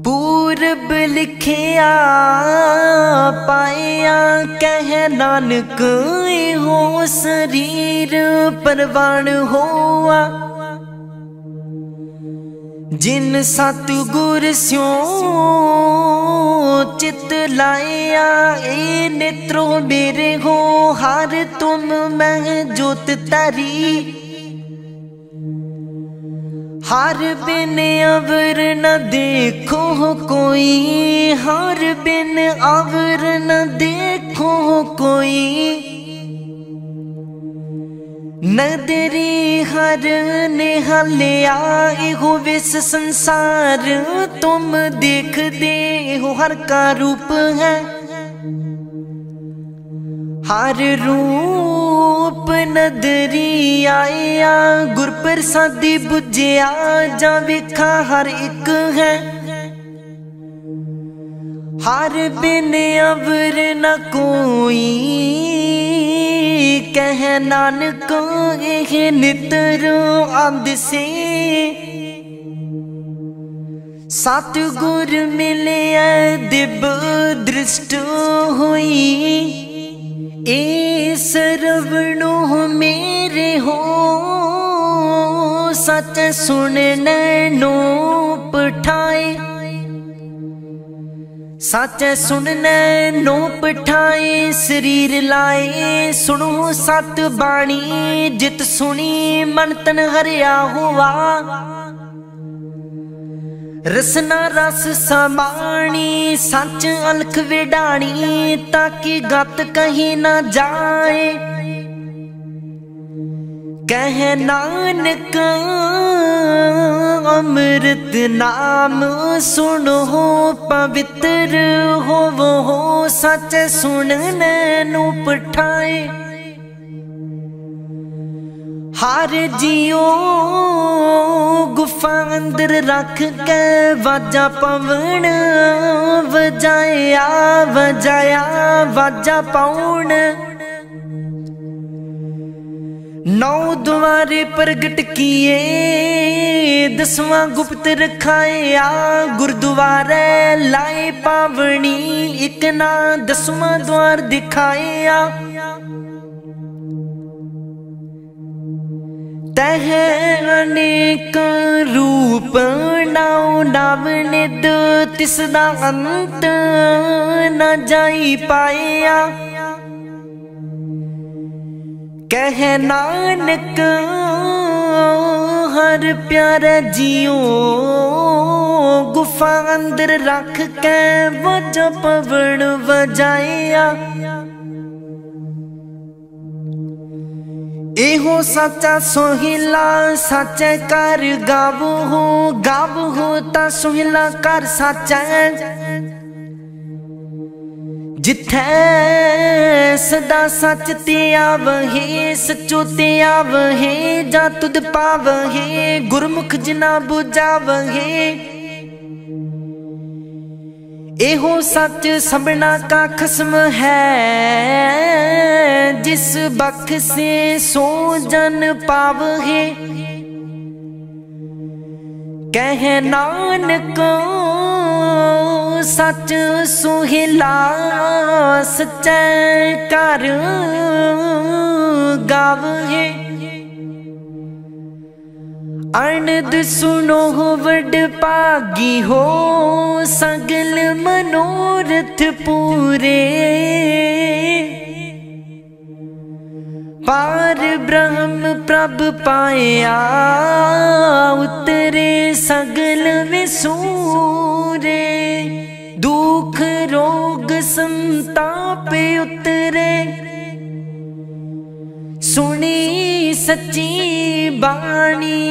पूरब लिखिया पाया। कह नानक हो शरीर परवान होआ, जिन सतगुर स्यों चित लाया। ए नेत्रो मेरे हो हर तुम मैं जोत तारी, हर बिन अवर न देखो कोई। हर बिन अवर न देखो कोई, नदरी हर निहालिया। इहो विस संसार तुम देख दे, इहो हर का रूप है। हर रूप नदरी आया, गुर प्रसादी बुझिया। जा विखा हर एक है, हर बिन अवर न कोई। कह नानक एह नितर आंद से, सतगुर मिले दिव्य दृष्ट हुई। ए सरवणो मेरे हो सच सुन नैनो पठाए। सच सुनने नो पठाए शरीर लाए, सुनो सत बाणी जित सुनी मन तन हरिया हुआ। रसना रस समाणी सच अलख विडाणी, ताकि गत कहीं ना जाए। कह नानक अमृत नाम सुनो पवित्र हो वो हो, सच सुनने नु पठाए। हर जियो गुफा अंदर रख के वाजा पवन वजाया वजाया वाजा पाउन। नौ द्वारे प्रगट किए 10वां गुप्त रखाया, गुरुद्वारे लाए पावनी एक ना 10वां द्वार दिखाया। तह अनेक रूप नाव नाव निद, तिसदा अंत न जाई पाया। कह नानक हर प्यारे जियो गुफा अंदर रख के वजा पवन वजाया। एहो सच्चा सोहिला सच्चे कर गावो हो ता सोहिला कर सच्चा। जिथे सदा सच ते आवहे सचो ते आवहे, जा तुद पावहे गुरमुख जिना बुझावहे। एहो सच सबना का खसम है, जिस बख से सो जन पावहे। कह नानक सच सुहिला सच्चे कर गावहे। अनद सुनो वड भागी हो, सगल मनोरथ पूरे। पार ब्रह्म प्रभ पाया, उतरे सगल विसूरे। दुख रोग संताप उतरे, सुनी सच्ची बाणी।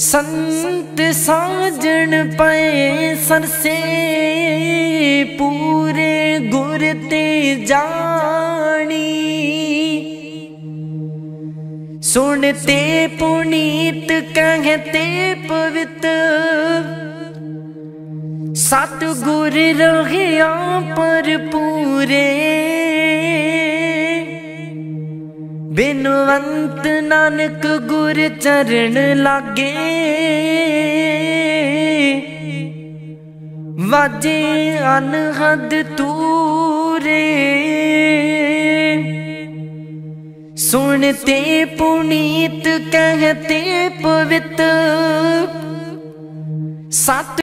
संत साजन पाए सरसे, पूरे गुर ते जानी। सुनते पुनीत कहते पवित्र, सतगुर रहिया पर पूरे। बिनवंत नानक गुर चरण लागे, वाजे अनहद तूरे। सुनते पुनीत कहते पवित्र, सत